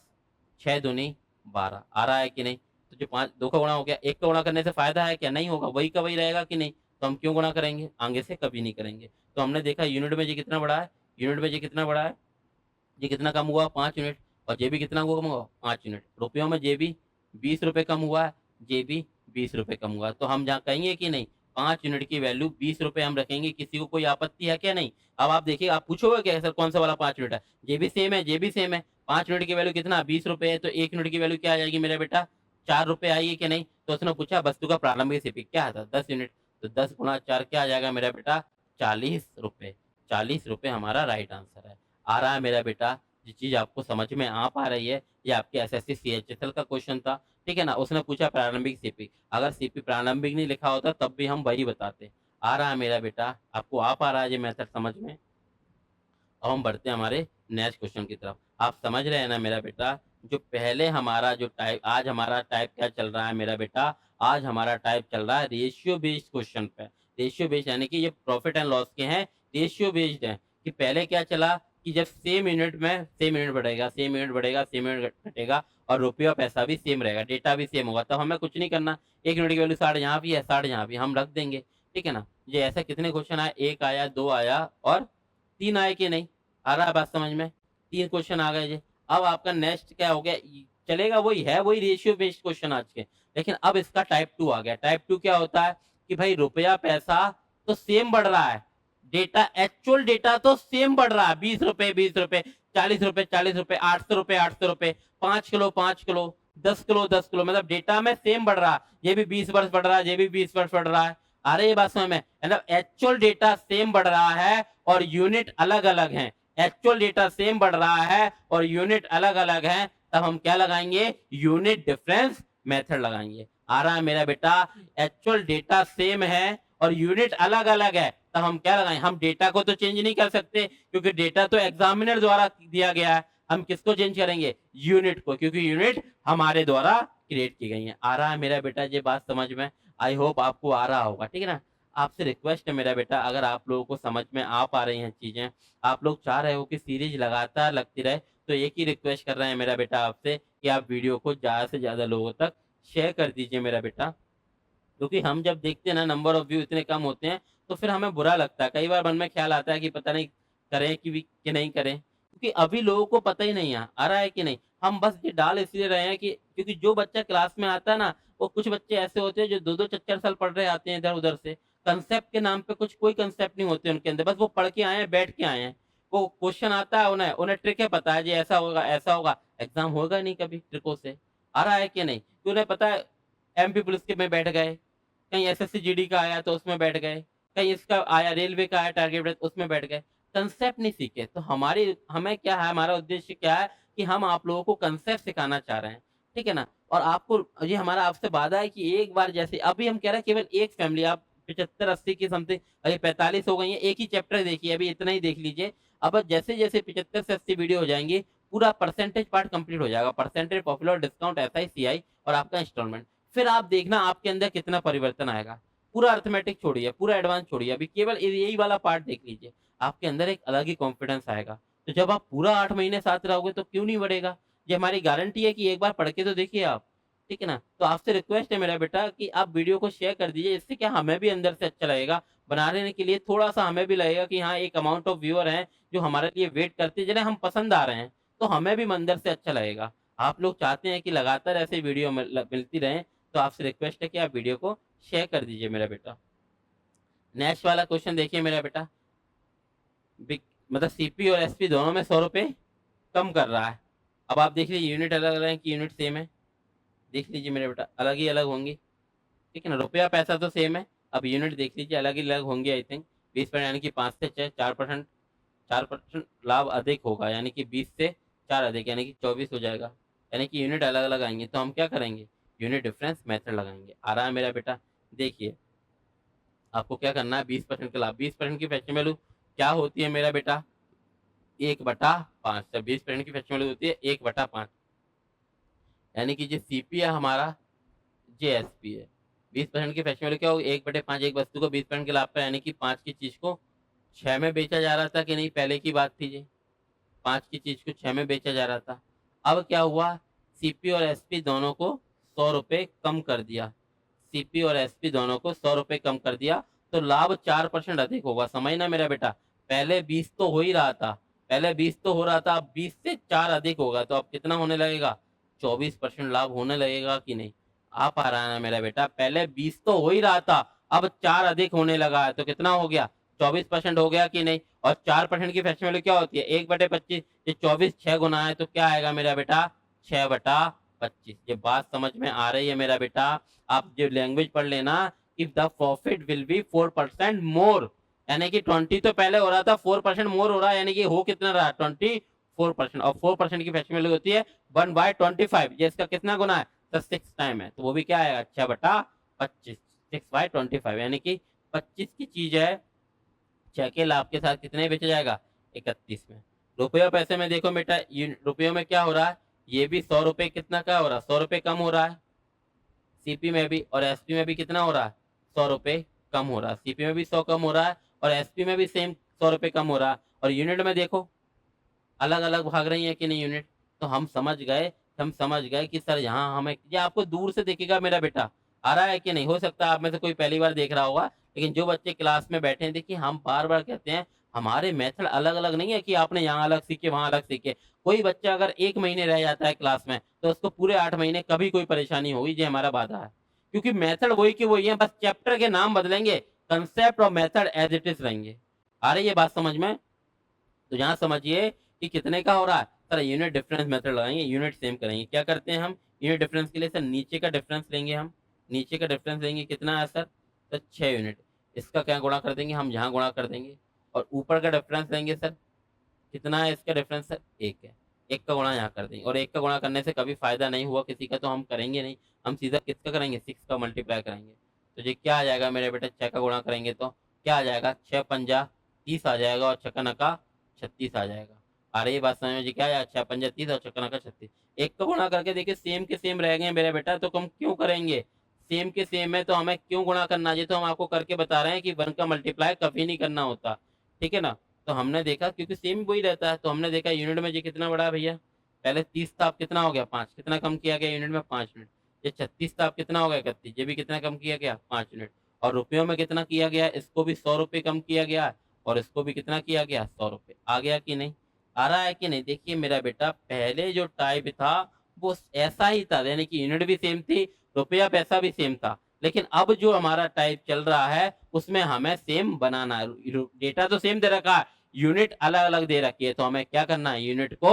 6 दूनी 12 आ रहा है कि नहीं? तो जो 5 2 का गुणा हो गया, 1 का गुणा करने से फ़ायदा है क्या? नहीं होगा, वही का वही रहेगा कि नहीं? तो हम क्यों गुणा करेंगे? आगे से कभी नहीं करेंगे। तो हमने देखा यूनिट में ये कितना बढ़ा है, यूनिट में ये कितना बढ़ा है, ये कितना कम हुआ 5 यूनिट और ये भी कितना हुआ कम हुआ 5 यूनिट। रुपयों में ये भी ₹20 कम हुआ है, ये भी ₹20 कम हुआ है। तो हम जहाँ कहेंगे कि नहीं 5 यूनिट की वैल्यू ₹20 हम रखेंगे, किसी को कोई आपत्ति है क्या? नहीं। अब आप देखिए, आप पूछोगे क्या सर कौन सा वाला 5 यूनिट है? ये भी सेम है, ये भी सेम है। 5 यूनिट की वैल्यू कितना ₹20 है, तो 1 यूनिट की वैल्यू क्या आ जाएगी मेरा बेटा? ₹4 आएगी कि नहीं? तो उसने पूछा वस्तु का प्रारंभिक सीपी क्या था? 10 यूनिट। तो 10 गुणा 4 क्या आ जाएगा मेरा बेटा? ₹40। ₹40 हमारा राइट आंसर है। आ रहा है मेरा बेटा? ये चीज़ आपको समझ में आ पा रही है? ये आपके एसएससी सीएचएसएल का क्वेश्चन था, ठीक है ना? उसने पूछा प्रारंभिक सीपी, अगर सीपी प्रारंभिक नहीं लिखा होता तब भी हम वही बताते। आ रहा है मेरा बेटा? आपको आ पा रहा है ये मेथड समझ में? अब हम बढ़ते हैं हमारे नेक्स्ट क्वेश्चन की तरफ। आप समझ रहे हैं ना मेरा बेटा? जो पहले हमारा जो टाइप आज हमारा टाइप क्या चल रहा है मेरा बेटा? आज हमारा टाइप चल रहा है रेशियो बेस्ड क्वेश्चन पे। रेशियो बेस्ड यानी कि ये प्रॉफिट एंड लॉस के हैं, रेशियो बेस्ड हैं कि पहले क्या चला कि जब सेम यूनिट बढ़ेगा, सेम यूनिट बढ़ेगा, सेम यूनिट घटेगा और रुपया पैसा भी सेम रहेगा, डेटा भी सेम होगा। तब हमें कुछ नहीं करना। 1 यूनिट की वैल्यू 60 यहाँ भी है, 60 यहाँ भी हम रख देंगे, ठीक है ना? ये ऐसा कितने क्वेश्चन आए? 1 आया, 2 आया और 3 आए कि नहीं? आ रहा है बात समझ में? 3 क्वेश्चन आ गए जी। अब आपका नेक्स्ट क्या हो गया? चलेगा वही है, वही रेशियो बेस्ड क्वेश्चन आज के। लेकिन अब इसका टाइप 2 आ गया। टाइप 2 क्या होता है कि भाई रुपया पैसा तो सेम बढ़ रहा है। डेटा एक्चुअल डेटा तो सेम बढ़ रहा है। ₹20 ₹20 ₹40 ₹40 ₹800 ₹800 5 किलो 5 किलो 10 किलो 10 किलो मतलब डेटा में सेम बढ़ रहा है। ये भी 20 वर्ष बढ़ रहा है, ये भी 20 वर्ष बढ़ रहा है। आ रही है बात समझ में? मतलब एक्चुअल डेटा सेम बढ़ रहा है और यूनिट अलग-अलग हैं। एक्चुअल डेटा सेम बढ़ रहा है और यूनिट अलग-अलग हैं, तब हम क्या लगाएंगे? यूनिट डिफरेंस मेथड लगाएंगे। आ रहा है मेरा बेटा? एक्चुअल डेटा सेम है और यूनिट अलग-अलग है, तब हम क्या लगाएं? हम डेटा को तो चेंज नहीं कर सकते क्योंकि डेटा तो एग्जामिनर द्वारा दिया गया है। हम किसको चेंज करेंगे? यूनिट को, क्योंकि यूनिट हमारे द्वारा क्रिएट की गई है। आ रहा है मेरा बेटा ये बात समझ में? आई होप आपको आ रहा होगा, ठीक है ना? आपसे रिक्वेस्ट है मेरा बेटा, अगर आप लोगों को समझ में आ पा रही हैं चीजें, आप लोग चाह रहे हो कि सीरीज लगातार लगती रहे, तो एक ही रिक्वेस्ट कर रहे हैं मेरा बेटा आपसे कि आप वीडियो को ज़्यादा से ज़्यादा लोगों तक शेयर कर दीजिए मेरा बेटा। क्योंकि हम जब देखते हैं ना नंबर ऑफ व्यू इतने कम होते हैं, तो फिर हमें बुरा लगता है। कई बार मन में ख्याल आता है कि पता नहीं करें कि नहीं करें, क्योंकि अभी लोगों को पता ही नहीं है, आ रहा है कि नहीं। हम बस ये डाल इसलिए रहे हैं कि क्योंकि जो बच्चा क्लास में आता है ना, वो कुछ बच्चे ऐसे होते हैं जो 2-2 4-4 साल पढ़ रहे आते हैं इधर-उधर से। कांसेप्ट के नाम पे कुछ कोई कांसेप्ट नहीं होते उनके अंदर, बस वो पढ़ के आए हैं, बैठ के आए हैं। वो क्वेश्चन आता है उन्हें उन्हें ट्रिक पता है जी ऐसा होगा, एग्ज़ाम होगा नहीं कभी ट्रिकों से। आ रहा है कि नहीं? तो उन्हें पता है एमपी पुलिस के में बैठ गए, कहीं एसएससी जीडी का आया तो उसमें बैठ गए, कहीं इसका आया रेलवे का आया टारगेट उसमें बैठ गए। कांसेप्ट नहीं सीखे, तो हमारी हमें क्या है, हमारा उद्देश्य क्या है कि हम आप लोगों को कांसेप्ट सिखाना चाह रहे हैं, ठीक है ना? और आपको ये हमारा आपसे वादा है कि एक बार जैसे अभी हम कह रहे हैं केवल एक फैमिली आप 75-80 की समथिंग अभी 45 हो गई है, एक ही चैप्टर देखिए, अभी इतना ही देख लीजिए। अब जैसे-जैसे 75 से 80 वीडियो हो जाएँगी, पूरा परसेंटेज पार्ट कंप्लीट हो जाएगा। Percentage, popular, discount, SI, CI और आपका इंस्टॉलमेंट। फिर आप देखना आपके अंदर कितना परिवर्तन आएगा। पूरा अरिथमेटिक छोड़िए, पूरा एडवांस छोड़िए, अभी केवल यही वाला पार्ट देख लीजिए। आपके अंदर एक अलग ही कॉन्फिडेंस आएगा। तो जब आप पूरा 8 महीने साथ रहोगे तो क्यों नहीं बढ़ेगा? ये हमारी गारंटी है कि एक बार पढ़ के तो देखिए आप, ठीक है ना? तो आपसे रिक्वेस्ट है मेरा बेटा कि आप वीडियो को शेयर कर दीजिए, इससे क्या हमें भी अंदर से अच्छा लगेगा। बनाने के लिए थोड़ा-सा हमें भी लगेगा कि हाँ, एक अमाउंट ऑफ व्यूअर हैं, जो हमारे लिए वेट करते हैं, जिन्हें हम पसंद आ रहे हैं, तो हमें भी अंदर से अच्छा लगेगा। आप लोग चाहते हैं कि लगातार ऐसे वीडियो मिलती रहें, तो आपसे रिक्वेस्ट है कि आप वीडियो को शेयर कर दीजिए मेरा बेटा। नेक्स्ट वाला क्वेश्चन देखिए मेरा बेटा, बिग मतलब सीपी और एसपी दोनों में ₹100 कम कर रहा है। अब आप देख लीजिए यूनिट अलग-अलग है कि यूनिट सेम है? देख लीजिए मेरा बेटा, अलग ही अलग होंगी, ठीक है ना? रुपया पैसा तो सेम है, अब यूनिट देख लीजिए अलग ही अलग होंगे आई थिंक। 20% यानी कि 5 से 6 4% लाभ अधिक होगा, यानी कि 20 से 4 अधिक यानी कि 24 हो जाएगा। यानी कि यूनिट अलग-अलग आएँगे, तो हम क्या करेंगे? यूनिट डिफरेंस मेथड लगाएँगे। आ रहा है मेरा बेटा? देखिए, आपको क्या करना है 20% का लाभ, 20% की फेक्शन वैल्यू क्या होती है मेरा बेटा? 1/5 जब 20% की फेक्शन वैल्यू होती है 1/5 यानी कि जो सीपी है हमारा, ये एसपी है। 20% की फेक्शन वैल्यू क्या होगी? 1/5 एक वस्तु को 20% के लाभ पे यानी कि 5 की चीज़ को 6 में बेचा जा रहा था कि नहीं? पहले की बात थी ये। 5 की चीज़ को 6 में बेचा जा रहा था। अब क्या हुआ? सीपी और एसपी दोनों को 100 रुपए कम कर दिया, सीपी और एसपी दोनों को 100 रुपए कम कर दिया, तो लाभ 4% अधिक होगा। समझना मेरा बेटा, पहले 20 तो हो ही रहा था, पहले 20 तो हो रहा था, अब 20 से 4 अधिक होगा, तो अब कितना होने लगेगा? 24% लाभ होने लगेगा कि नहीं? आ पा रहा है ना मेरा बेटा? पहले 20 तो हो ही रहा था, अब 4 अधिक होने लगा है, तो कितना हो गया? 24% हो गया कि नहीं? और 4% की फैक्शन वैल्यू क्या होती है? 1/25। ये 24 6 गुना है, तो क्या आएगा मेरा बेटा? 6/25। ये बात समझ में आ रही है मेरा बेटा? आप जो लैंग्वेज पढ़ लेना, if the profit will be 4% मोर, यानी कि 20 तो पहले हो रहा था, 4% मोर हो रहा है, यानी कि हो कितना रहा? 24%। और 4% की फैक्शन वैल्यू होती है 1/25। ये इसका कितना गुना है? तो 6 टाइम है, तो वो भी क्या आएगा? 6/25, 6/25, यानी कि 25 की चीज है, 6 के लाभ के साथ कितने बेचा जाएगा? 31 में। रुपये पैसे में देखो बेटा, रुपयों में क्या हो रहा है? ये भी 100 रुपए कितना क्या हो रहा है? 100 रुपए कम हो रहा है, सीपी में भी और एसपी में भी कितना हो रहा है? 100 रुपए कम हो रहा है, सीपी में भी 100 कम हो रहा है और एसपी में भी सेम 100 रुपए कम हो रहा है। और यूनिट में देखो अलग अलग भाग रही है कि नहीं यूनिट, तो हम समझ गए कि सर यहाँ हमें, ये आपको दूर से देखेगा मेरा बेटा, आ रहा है कि नहीं? हो सकता है आप में से कोई पहली बार देख रहा होगा, लेकिन जो बच्चे क्लास में बैठे हैं, देखिए हम बार बार कहते हैं हमारे मेथड अलग अलग नहीं है कि आपने यहाँ अलग सीखे वहां अलग सीखे। कोई बच्चा अगर 1 महीने रह जाता है क्लास में, तो उसको पूरे 8 महीने कभी कोई परेशानी होगी, ये हमारा वादा है। क्योंकि मेथड वही की वही है, बस चैप्टर के नाम बदलेंगे, कंसेप्ट और मेथड एज इट इज रहेंगे। आ रही है बात समझ में? तो यहाँ समझिए कि कितने का हो रहा है? सर यूनिट डिफरेंस मेथड लगाएंगे, यूनिट सेम करेंगे। क्या करते हैं हम यूनिट डिफरेंस के लिए? सर नीचे का डिफरेंस लेंगे, हम नीचे का डिफरेंस लेंगे, कितना है सर? तो 6 यूनिट। इसका क्या गुणा कर देंगे? हम यहाँ गुणा कर देंगे। और ऊपर का डिफरेंस लेंगे सर, कितना है इसका डिफरेंस सर? 1 है, 1 का गुणा यहाँ कर देंगे। और 1 का गुणा करने से कभी फायदा नहीं हुआ किसी का, तो हम करेंगे नहीं, हम सीधा किसका करेंगे? 6 का मल्टीप्लाई करेंगे। तो ये क्या आ जाएगा मेरे बेटे? 6 का गुणा करेंगे तो क्या आ जाएगा? 6×5 30 आ जाएगा, और 6 का 36 आ जाएगा। आ रही बात समझ में जी? क्या आया? 6×5 30 और 6 का 36। 1 का गुणा करके देखिए सेम के सेम रह गए मेरे बेटा, तो हम क्यों करेंगे? सेम के सेम है तो हमें क्यों गुणा करना? ये तो हम आपको करके बता रहे हैं कि 1 का मल्टीप्लाई कभी नहीं करना होता, ठीक है ना? तो हमने देखा क्योंकि सेम वही रहता है, तो हमने देखा यूनिट में ये कितना बड़ा है भैया? पहले 30 था, अब कितना हो गया? 5। कितना कम किया गया यूनिट में? 5 यूनिट। ये 36 था, अब कितना हो गया? 31। ये भी कितना कम किया गया? 5 यूनिट। और रुपयों में कितना किया गया? इसको भी 100 रुपये कम किया गया, और इसको भी कितना किया गया? 100 रुपये। आ गया कि नहीं? आ रहा है कि नहीं? देखिए मेरा बेटा, पहले जो टाइप था वो ऐसा ही था, यानी कि यूनिट भी सेम थी, रुपया पैसा भी सेम था। लेकिन अब जो हमारा टाइप चल रहा है उसमें हमें सेम बनाना है। डेटा तो सेम दे रखा है, यूनिट अलग अलग दे रखी है, तो हमें क्या करना है? यूनिट को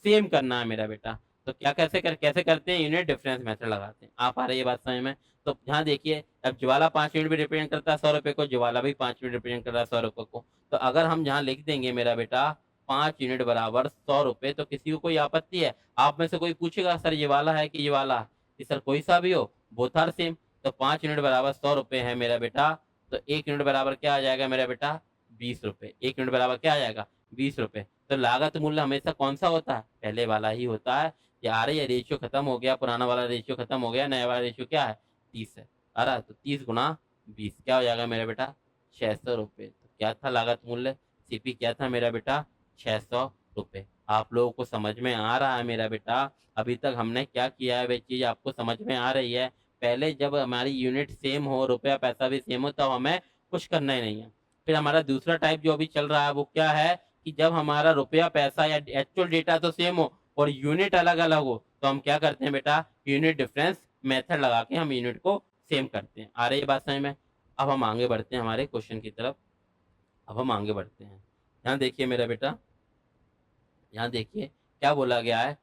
सेम करना है मेरा बेटा। तो क्या कैसे करते हैं? यूनिट डिफरेंस मेथड लगाते हैं। आप आ रही है बात समझ में? तो यहाँ देखिए, अब ज्वाला 5 यूनिट भी रिप्रेजेंट करता है 100 रुपए को, ज्वाला भी 5 यूनिट रिप्रेजेंट कर रहा है 100 रुपए को। तो अगर हम यहाँ लिख देंगे मेरा बेटा 5 यूनिट बराबर 100 रुपए, तो किसी को कोई आपत्ति है? आप में से कोई पूछेगा सर ये वाला है कि ये वाला है? कि सर कोई सा भी हो, बोथ आर सेम। तो 5 यूनिट बराबर 100 रुपए है मेरा बेटा, तो 1 यूनिट बराबर क्या आ जाएगा मेरा बेटा? 20 रुपए। 1 यूनिट बराबर क्या आ जाएगा? 20 रुपए। तो लागत मूल्य हमेशा कौन सा होता है? पहले वाला ही होता है। ये आ रही है, रेशियो खत्म हो गया, पुराना वाला रेशियो खत्म हो गया, नया वाला रेशियो क्या है? 30 है। आ रहा है, तो 30 गुना 20 क्या हो जाएगा मेरा बेटा? 600 रुपये। तो क्या था लागत मूल्य? सीपी क्या था मेरा बेटा? 600 रुपये। आप लोगों को समझ में आ रहा है मेरा बेटा? अभी तक हमने क्या किया है वह चीज आपको समझ में आ रही है? पहले जब हमारी यूनिट सेम हो, रुपया पैसा भी सेम हो, तब हमें कुछ करना ही नहीं है। फिर हमारा दूसरा टाइप जो अभी चल रहा है वो क्या है? कि जब हमारा रुपया पैसा या एक्चुअल डेटा तो सेम हो और यूनिट अलग अलग हो, तो हम क्या करते हैं बेटा? यूनिट डिफरेंस मेथड लगा के हम यूनिट को सेम करते हैं। आ रही है बात समझ में? अब हम आगे बढ़ते हैं हमारे क्वेश्चन की तरफ। अब हम आगे बढ़ते हैं। यहाँ देखिए मेरा बेटा, यहाँ देखिए क्या बोला गया है।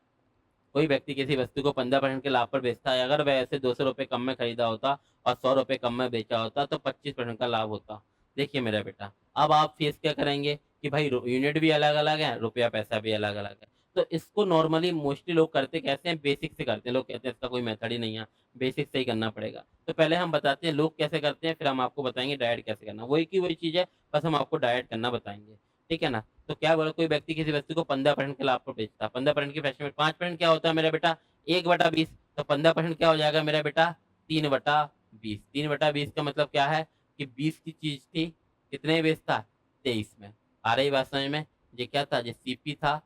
कोई व्यक्ति किसी वस्तु को 15% के लाभ पर बेचता है, अगर वह ऐसे 200 रुपये कम में खरीदा होता और 100 रुपये कम में बेचा होता तो 25% का लाभ होता। देखिए मेरा बेटा, अब आप फेस क्या करेंगे कि भाई यूनिट भी अलग अलग है, रुपया पैसा भी अलग अलग है। तो इसको नॉर्मली मोस्टली लोग करते कैसे हैं? बेसिक से करते हैं। लोग कहते हैं इसका कोई मेथड ही नहीं है, बेसिक से ही करना पड़ेगा। तो पहले हम बताते हैं लोग कैसे करते हैं, फिर हम आपको बताएंगे डायरेक्ट कैसे करना। वही की वही चीज़ है, बस हम आपको डायरेक्ट करना बताएंगे, ठीक है ना? तो क्या बोला, कोई व्यक्ति किसी वस्तु को 15% के लाभ पर बेचता है। 15% की फ्रैक्शन में 5% क्या होता है मेरा बेटा? 1/20। तो 15% क्या हो जाएगा मेरा बेटा? 3/20। 3/20 का मतलब क्या है? कि 20 की चीज थी, कितने बेचता? 23 में। आ रही बात समझ में? ये क्या था? ये सीपी था,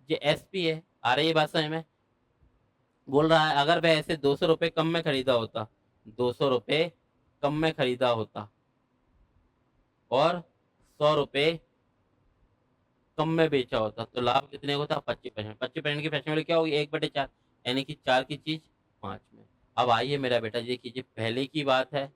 ये एसपी है। आ रही बात समझ में? बोल रहा है अगर वह ऐसे 200 रुपये कम में खरीदा होता, 200 रुपये कम में खरीदा होता और 100 रुपये कम में बेचा होता तो लाभ कितने को था? 25%। 25% की फ्रैक्शन वैल्यू क्या होगी? 1/4, यानी कि 4 की चीज 5 में। अब आइए मेरा बेटा ये कीजिए, पहले की बात है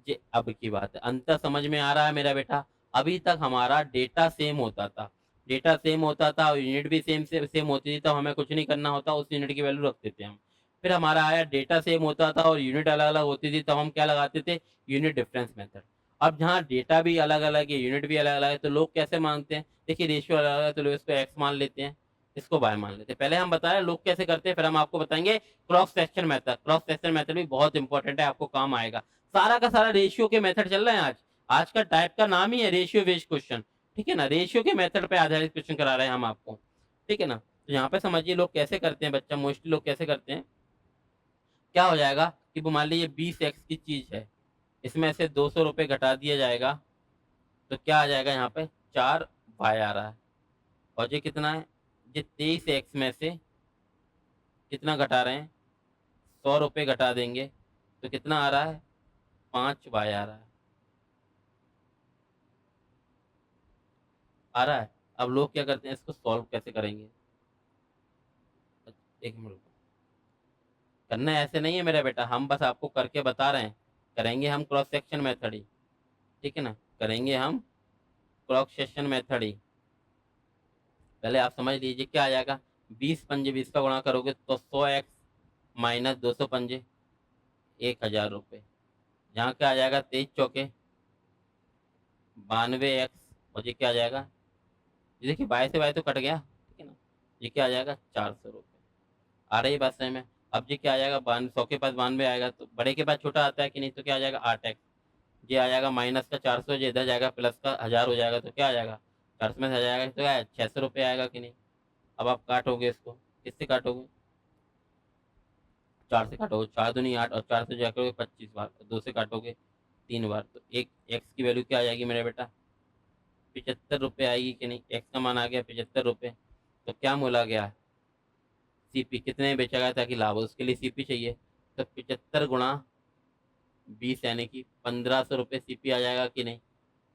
ये अब की बात है, अंतर समझ में आ रहा है मेरा बेटा? अभी तक हमारा डेटा सेम होता था, डेटा सेम होता था और यूनिट भी सेम होती थी, तो हमें कुछ नहीं करना होता, उस यूनिट की वैल्यू रखते थे हम। फिर हमारा आया डेटा सेम होता था और यूनिट अलग अलग होती थी, तो हम क्या लगाते थे? Unit difference method. अब जहाँ डेटा भी अलग अलग है, यूनिट भी अलग अलग है, तो लोग कैसे मानते हैं? देखिए रेशियो अलग अलग है, तो लोग इसको एक्स मान लेते हैं, इसको वाई मान लेते हैं। पहले हम बताए लोग कैसे करते हैं, फिर हम आपको बताएंगे cross section method. Cross section method भी बहुत इंपॉर्टेंट है, आपको काम आएगा। सारा का सारा रेशियो के मेथड चल रहे हैं आज। आज का टाइप का नाम ही है रेशियो बेस्ड क्वेश्चन। ठीक है ना, रेशियो के मेथड पे आधारित क्वेश्चन करा रहे हैं हम आपको। ठीक है ना, तो यहाँ पे समझिए लोग कैसे करते हैं, बच्चा मोस्टली लोग कैसे करते हैं। क्या हो जाएगा कि मान लीजिए 20x की चीज है, इसमें से 200 रुपये घटा दिया जाएगा, तो क्या आ जाएगा? यहाँ पे 4y आ रहा है। और ये कितना है? ये 23x में से कितना घटा रहे हैं? 100 रुपये घटा देंगे तो कितना आ रहा है? 5y आ रहा है। आ रहा है। अब लोग क्या करते हैं, इसको सॉल्व कैसे करेंगे? एक मिनट रुको। करना ऐसे नहीं है मेरा बेटा, हम बस आपको करके बता रहे हैं। करेंगे हम क्रॉस सेक्शन मेथड ही। ठीक है ना, करेंगे हम क्रॉस सेक्शन मेथड ही। पहले आप समझ लीजिए क्या आ जाएगा। 20 पंजे 20 का गुणा करोगे तो 100x माइनस 200 पंजे 1000 रुपये। यहाँ क्या आ जाएगा? 23 चौके 92x। और ये क्या आ जाएगा? ये देखिए बाय से बाय तो कट गया, ठीक है ना। ये क्या आ जाएगा? 400 रुपये। आ रही बात सही में? अब ये क्या आ जाएगा? 100 के पास 92 आएगा, तो बड़े के पास छोटा आता है कि नहीं, तो क्या आ जाएगा? 8x। ये आ जाएगा माइनस का 400, ये इधर जाएगा प्लस का 1000 हो जाएगा, तो क्या आ जाएगा? 400 में से 1000 आएगा तो क्या है? 600 रुपये आएगा कि नहीं। अब आप काटोगे इसको, किससे काटोगे? 4 से काटोगे, 4 दूनी 8, और 4 से जाकर 25 बार, 2 से काटोगे 3 बार, तो एक एक्स की वैल्यू क्या आ जाएगी मेरा बेटा? 75 रुपये आएगी कि नहीं। एक्स का मान आ गया 75 रुपये। तो क्या मोला गया? सीपी कितने में बेचा गया ताकि लाभ हो, उसके लिए सीपी चाहिए। तो 75 गुणा 20 यानी कि 1500 रुपये सीपी आ जाएगा कि नहीं।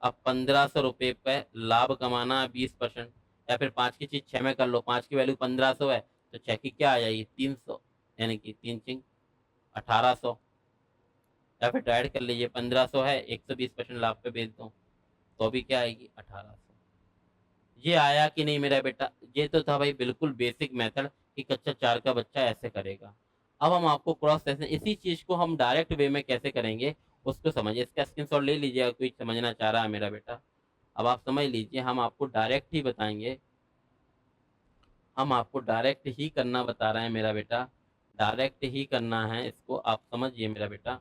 अब 1500 रुपये पे लाभ कमाना है 20%। या फिर 5 की चीज 6 में कर लो, 5 की वैल्यू 1500 है, तो 6 की क्या आ जाएगी? 300, यानी कि 3 चिंग 1800। या फिर डायरेक्ट कर लीजिए, 1500 है, 120% लाभ पे बेच दो, तो अभी क्या आएगी? 1800। ये आया कि नहीं मेरा बेटा? ये तो था भाई बिल्कुल बेसिक मेथड कि कक्षा 4 का बच्चा ऐसे करेगा। अब हम आपको क्रॉस सेक्शन, इसी चीज को हम डायरेक्ट वे में कैसे करेंगे उसको समझिए। इसका स्क्रीनशॉट ले लीजिए अगर कोई समझना चाह रहा है मेरा बेटा। अब आप समझ लीजिए, हम आपको डायरेक्ट ही बताएंगे, हम आपको डायरेक्ट ही करना बता रहे हैं मेरा बेटा। डायरेक्ट ही करना है इसको, आप समझिए मेरा बेटा।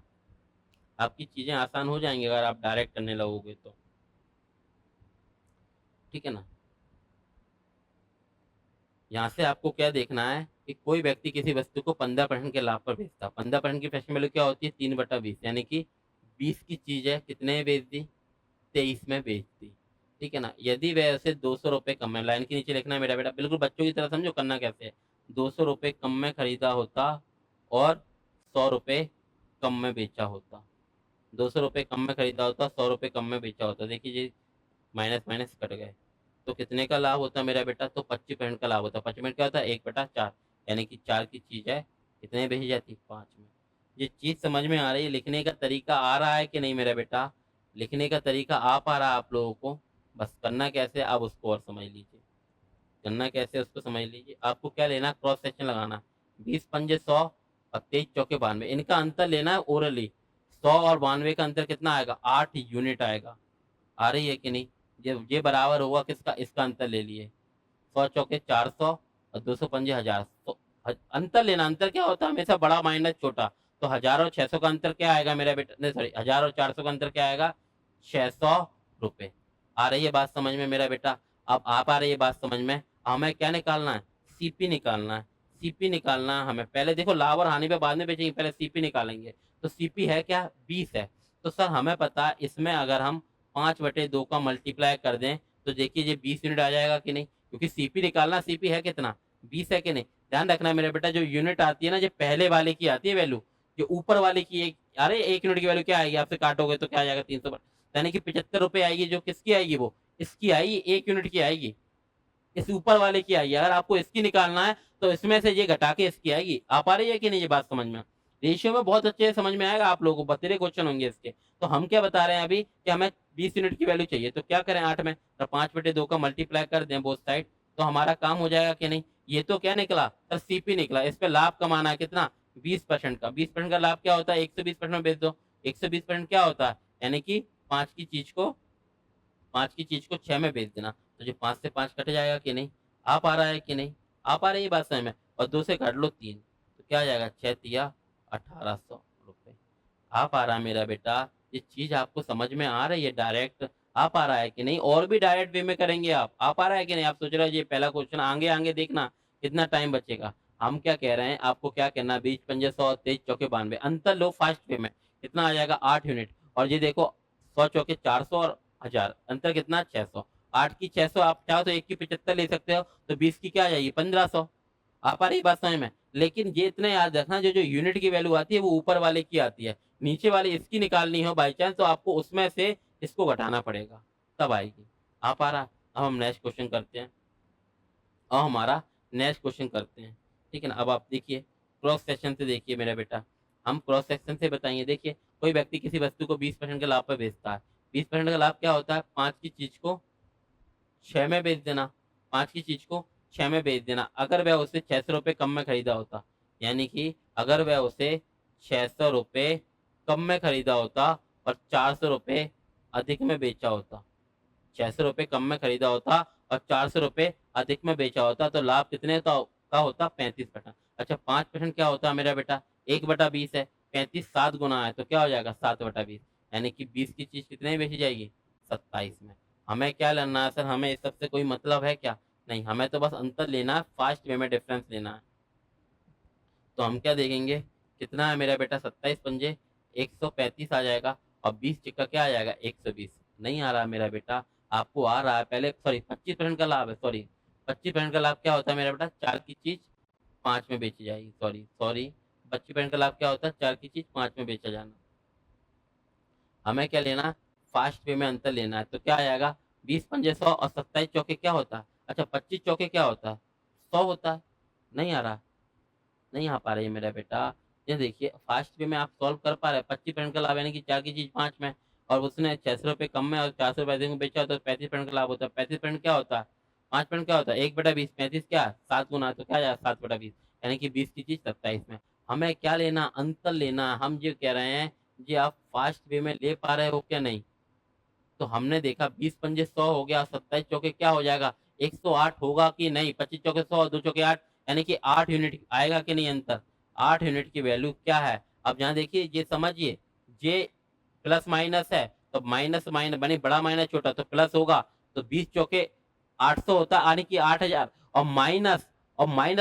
आपकी चीजें आसान हो जाएंगी अगर आप डायरेक्ट करने लगोगे तो। ठीक है ना। यहाँ से आपको क्या देखना है कि कोई व्यक्ति किसी वस्तु को 15% के लाभ पर बेचता है। 15% की फ्रैक्शन वैल्यू क्या होती है? 3/20, यानी कि 20 की चीज है, कितने में बेच दी? 23 में बेच दी। ठीक है ना। यदि वह उसे 200 रुपये कम में, लाइन के नीचे लिखना है मेरा बेटा, बिल्कुल बच्चों की तरह समझो करना कैसे है। 200 रुपये कम में खरीदा होता और 100 रुपये कम में बेचा होता। 200 रुपये कम में खरीदा होता, 100 रुपये कम में बेचा होता। देखिए जी, माइनस माइनस कट गए, तो कितने का लाभ होता मेरा बेटा? तो 25% का लाभ होता। 25% क्या होता है? 1/4, यानी कि 4 की चीज है, कितने में बेची जाती? 5 में। ये चीज समझ में आ रही है? लिखने का तरीका आ रहा है कि नहीं मेरा बेटा? लिखने का तरीका आ पा रहा है आप लोगों को? बस करना कैसे अब उसको और समझ लीजिए। करना कैसे उसको समझ लीजिए। आपको क्या लेना? क्रॉस सेक्शन लगाना। 20 पंजे 100 और 23 चौके 92, इनका अंतर लेना है ओरली। 100 और 92 का अंतर कितना आएगा? 8 यूनिट आएगा। आ रही है कि नहीं? ये बराबर होगा किसका? इसका अंतर ले लिए। 100 चौके 400 और 200 पंजे 1000, तो अंतर लेना। अंतर क्या होता है? हमेशा बड़ा माइनस छोटा। तो 1000 और 600 का अंतर क्या आएगा मेरा बेटा? नहीं सॉरी, 1000 और 400 का अंतर क्या आएगा? 600 रुपये। आ रही है बात समझ में मेरा बेटा? अब आप आ रही है बात समझ में? हमें क्या निकालना है? सीपी निकालना है। सीपी निकालना है हमें। पहले देखो लाभ और हानि पे बाद में बेचेंगे, पहले सीपी निकालेंगे। तो सीपी है क्या? 20 है। तो सर हमें पता है इसमें अगर हम 5/2 का मल्टीप्लाई कर दें तो देखिए ये 20 यूनिट आ जाएगा कि नहीं, क्योंकि सीपी निकालना। सीपी है कितना? 20 है कि नहीं। ध्यान रखना मेरे बेटा, जो यूनिट आती है ना, जो पहले वाले की आती है वैल्यू, जो ऊपर वाले की एक, अरे 1 यूनिट की वैल्यू क्या आएगी, आपसे काटोगे तो क्या आ जाएगा 300, यानी कि 75 रुपए आएगी। जो किसकी आएगी, वो इसकी आएगी, 1 यूनिट की आएगी, इस ऊपर वाले की आएगी। अगर आपको इसकी निकालना है तो इसमें से ये घटा के इसकी आएगी। आ पा रही है कि नहीं ये बात समझ में। रेशियो में बहुत अच्छे से समझ में आएगा आप लोगों को, बतेरे क्वेश्चन होंगे इसके। तो हम क्या बता रहे हैं अभी कि हमें 20 यूनिट की वैल्यू चाहिए, तो क्या करें 8 में, तो 5/2 का मल्टीप्लाई कर दें बोथ साइड, तो हमारा काम हो जाएगा कि नहीं। ये तो क्या निकला सर, सीपी निकला। इस पे लाभ कमाना है कितना, 20% का। 20% का लाभ क्या होता है, 120% में बेच दो। 120% क्या होता है, यानी कि 5 की चीज को 6 में बेच देना। तो जो 5 से 5 कट जाएगा कि नहीं। आ पा रहा है कि नहीं, आ पा रही है बात समझ में। और 2 से काट लो 3, तो क्या आ जाएगा, 6 तिया 1800 रुपये। आ पा रहा है मेरा बेटा, ये चीज आपको समझ में आ रही है, डायरेक्ट आ पा रहा है कि नहीं। और भी डायरेक्ट वे में करेंगे आप, आ पा रहा है कि नहीं। आप सोच रहे हो ये पहला क्वेश्चन, आगे आगे देखना कितना टाइम बचेगा। हम क्या कह रहे हैं, आपको क्या करना, 20 पंजे 100, 23 चौके 92, अंतर लो फास्ट वे में, कितना आ जाएगा 8 यूनिट। और ये देखो 100 चौके 400 और 1000, अंतर कितना 600। 8 की 600, आप चाहो तो 1 की 75 ले सकते हो, तो 20 की क्या आ जाएगी 1500। आ पा रही बात समझ में। लेकिन ये इतना याद रखना, जो जो यूनिट की वैल्यू आती है वो ऊपर वाले की आती है, नीचे वाली इसकी निकालनी हो बाई चांस, तो आपको उसमें से इसको घटाना पड़ेगा, तब आएगी। आ पा रहा। अब हम नेक्स्ट क्वेश्चन करते हैं। अब हमारा नेक्स्ट क्वेश्चन करते हैं, ठीक है ना। अब आप देखिए, क्रॉस सेक्शन से देखिए मेरा बेटा, हम क्रॉस सेक्शन से बताएंगे। देखिए, कोई व्यक्ति किसी वस्तु को 20% के लाभ पर बेचता है। 20% का लाभ क्या होता है, 5 की चीज को 6 में बेच देना। 5 की चीज को 6 में बेच देना। अगर वह उसे 600 रुपये कम में खरीदा होता, यानी कि अगर वह उसे 600 रुपये कम में खरीदा होता और 400 रुपये अधिक में बेचा होता, 600 रुपये कम में खरीदा होता और 400 रुपये अधिक में बेचा होता, तो लाभ कितने का होता, 35%। अच्छा, 5% क्या होता है मेरा बेटा, 1/20 है। 35 7 गुना है, तो क्या हो जाएगा 7/20, यानी कि 20 की चीज कितने में बेची जाएगी, 27 में। हमें क्या लेना है सर, हमें इस सबसे कोई मतलब है क्या, नहीं। हमें तो बस अंतर लेना है, फास्ट वे में डिफरेंस लेना है। तो हम क्या देखेंगे, कितना है मेरा बेटा, 27 पंजे 135 आ जाएगा, और 20 चिक्का क्या आ जाएगा 120। नहीं आ रहा मेरा बेटा, आपको आ रहा है पहले, सॉरी 25% का लाभ है, सॉरी 25% का लाभ क्या होता है मेरा बेटा, 4 की चीज 5 में बेची जाएगी, सॉरी सॉरी। 25% का लाभ क्या होता है, 4 की चीज 5 में बेचा जाना। हमें क्या लेना, फास्ट वे में अंतर लेना है। तो क्या आएगा, 20 पंजे 100 और 27 चौके क्या होता है, अच्छा 25 चौके क्या होता है, 100 होता है। नहीं आ रहा, नहीं आ पा रही है मेरा बेटा। ये देखिए, फास्ट वे में आप सॉल्व कर पा रहे हैं। 25% का लाभ यानी कि 4 की चीज 5 में, और उसने 600 रुपये कम में और 400 रुपये में बेचा, तो 35% का लाभ होता है। 35% क्या होता है, 5% क्या होता है, 1/20, 35 क्या 7 गुना, तो क्या आ जाएगा 7/20, यानी कि 20 की चीज 27 में। हमें क्या लेना, अंतर लेना। हम ये कह रहे हैं, ये आप फास्ट वे में ले पा रहे हो क्या, नहीं। तो हमने देखा 20 पंजे 100 हो गया, 27 चौके क्या हो जाएगा 108 होगा कि नहीं। 25 चौके 100, 2 चौके 8, यानी कि 8 यूनिट आएगा कि नहीं अंतर। 8 यूनिट की वैल्यू क्या है, अब यहाँ देखिए, ये समझिए, ये प्लस माइनस है, तो माइनस माइनस बने, बड़ा माइनस छोटा, तो प्लस होगा। तो 20 चौके 800 होता है, यानी कि 8000, और माइनस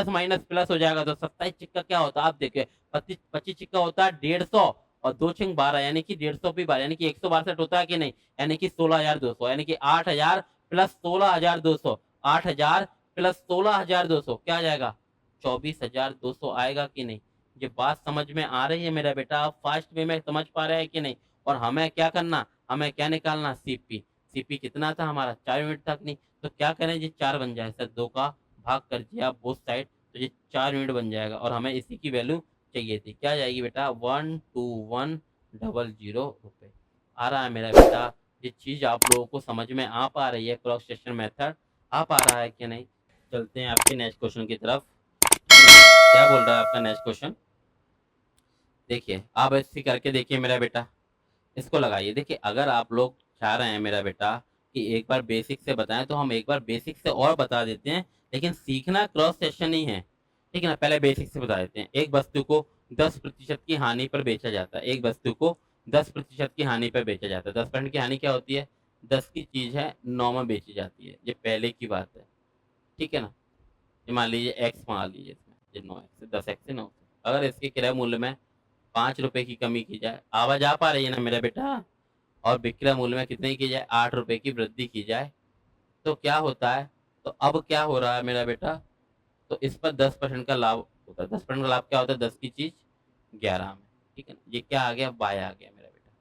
माइनस प्लस हो जाएगा, तो 27 चिक्का क्या होता है आप देखिए, 25 25 चिक्का होता है 150, और 2 छिंग 12, यानी कि 150 भी 12, यानी कि 162 होता है कि नहीं, यानी कि 16,200, यानी कि 8000 प्लस 16,200, 8000 प्लस 16,200 क्या आ जाएगा, 24,200 आएगा कि नहीं। ये बात समझ में आ रही है मेरा बेटा, आप फास्ट वे में समझ पा रहे हैं कि नहीं। और हमें क्या करना, हमें क्या निकालना, सीपी। सीपी कितना था हमारा, 4 यूनिट तक नहीं, तो क्या करें, ये 4 बन जाए सर, 2 का भाग कर दिया आप बोथ साइड, तो ये 4 यूनिट बन जाएगा। और हमें इसी की वैल्यू चाहिए थी, क्या जाएगी बेटा, 12100 रुपये। आ रहा है मेरा बेटा, ये चीज आप लोगों को समझ में आ पा रही है, क्रॉस सेक्शन मेथड आ पा रहा है कि नहीं। चलते हैं आपके नेक्स्ट क्वेश्चन की तरफ। क्या बोल रहा है आपका नेक्स्ट क्वेश्चन, देखिए आप ऐसे करके देखिए मेरा बेटा, इसको लगाइए। देखिए, अगर आप लोग चाह रहे हैं मेरा बेटा कि एक बार बेसिक से बताएं, तो हम एक बार बेसिक से और बता देते हैं, लेकिन सीखना क्रॉस सेक्शन ही है, ठीक है ना। पहले बेसिक से बता देते हैं। एक वस्तु को 10% की हानि पर बेचा जाता है, एक वस्तु को 10% की हानि पर बेचा जाता है। 10% की हानि क्या होती है, 10 की चीज है 9 में बेची जाती है, ये पहले की बात है, ठीक है ना। ये मान लीजिए एक्स, मान लीजिए इसमें ये 9x से 10x से 9 से, अगर इसके क्रय मूल्य में 5 रुपए की कमी की जाए, आवाज आ पा रही है ना मेरा बेटा, और विक्रय मूल्य में कितने की जाए, 8 रुपए की वृद्धि की जाए, तो क्या होता है। तो अब क्या हो रहा है मेरा बेटा, तो इस पर 10% का लाभ होता है। 10% का लाभ क्या होता है? 10 की चीज 11 में, ठीक है ना। ये क्या आ गया? बाय आ गया मेरा बेटा।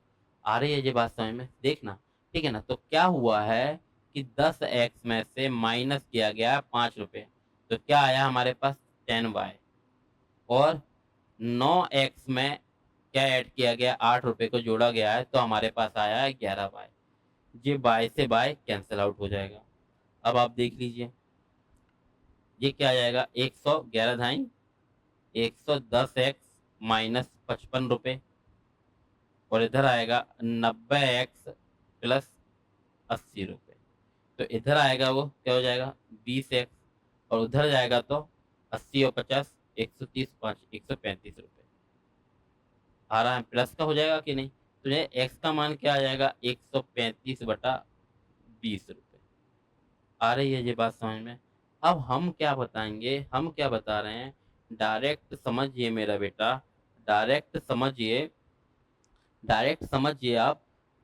आ रही है ये बात समझ में? देखना, ठीक है ना। तो क्या हुआ है कि 10x में से माइनस किया गया 5 रुपए, तो क्या आया हमारे पास? 10y। और 9x में क्या ऐड किया गया? 8 रुपए को जोड़ा गया है, तो हमारे पास आया है 11y। ये बाय से बाय कैंसिल आउट हो जाएगा। अब आप देख लीजिए, ये क्या आ जाएगा? 111 धाई 110x माइनस 55 रुपए, और इधर आएगा 90x प्लस 80 रुपए। तो इधर आएगा वो क्या हो जाएगा? 20x, और उधर जाएगा तो 80 और 50 130 5 135 रुपए। आ रहा है? प्लस का हो जाएगा कि नहीं? तो ये x का मान क्या आ जाएगा? 135/20 रुपए। आ रही है ये बात समझ में? अब हम क्या बताएंगे, हम क्या बता रहे हैं, डायरेक्ट समझिए मेरा बेटा, डायरेक्ट समझिए, डायरेक्ट समझिए आप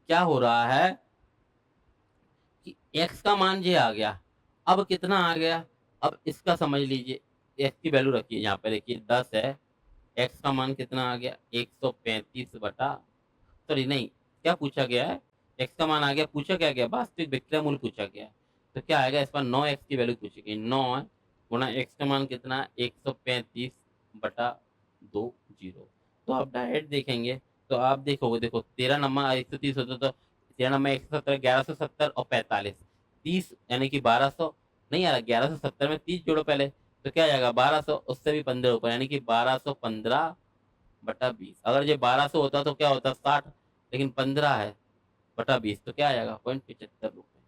क्या हो रहा है कि x का मान ये आ गया। अब कितना आ गया? अब इसका समझ लीजिए, x की वैल्यू रखिए यहाँ पे, देखिए 10 है, x का मान कितना आ गया? 135 बटा, सॉरी नहीं, क्या पूछा गया है? x का मान आ गया, पूछा क्या गया? वास्तविक विक्रय मूल्य पूछा गया है। तो क्या आएगा? इस पर 9x की वैल्यू पूछी गई, 9 गुणा x का मान कितना है? 135/20। तो आप डायरेक्ट देखेंगे तो आप देखोगे, देखो 13 नंबर 130 होता तो 13 नंबर 170, 1170 और 45, 30 यानी कि 1200। नहीं आ रहा? 1170 में 30 जोड़ो पहले, तो क्या आ जाएगा? 1200, उससे भी 15 ऊपर, यानी कि 1215/20। अगर ये 1200 होता तो क्या होता? 60, लेकिन 15 है बटा 20, तो क्या आ जाएगा? 0.75 रुपए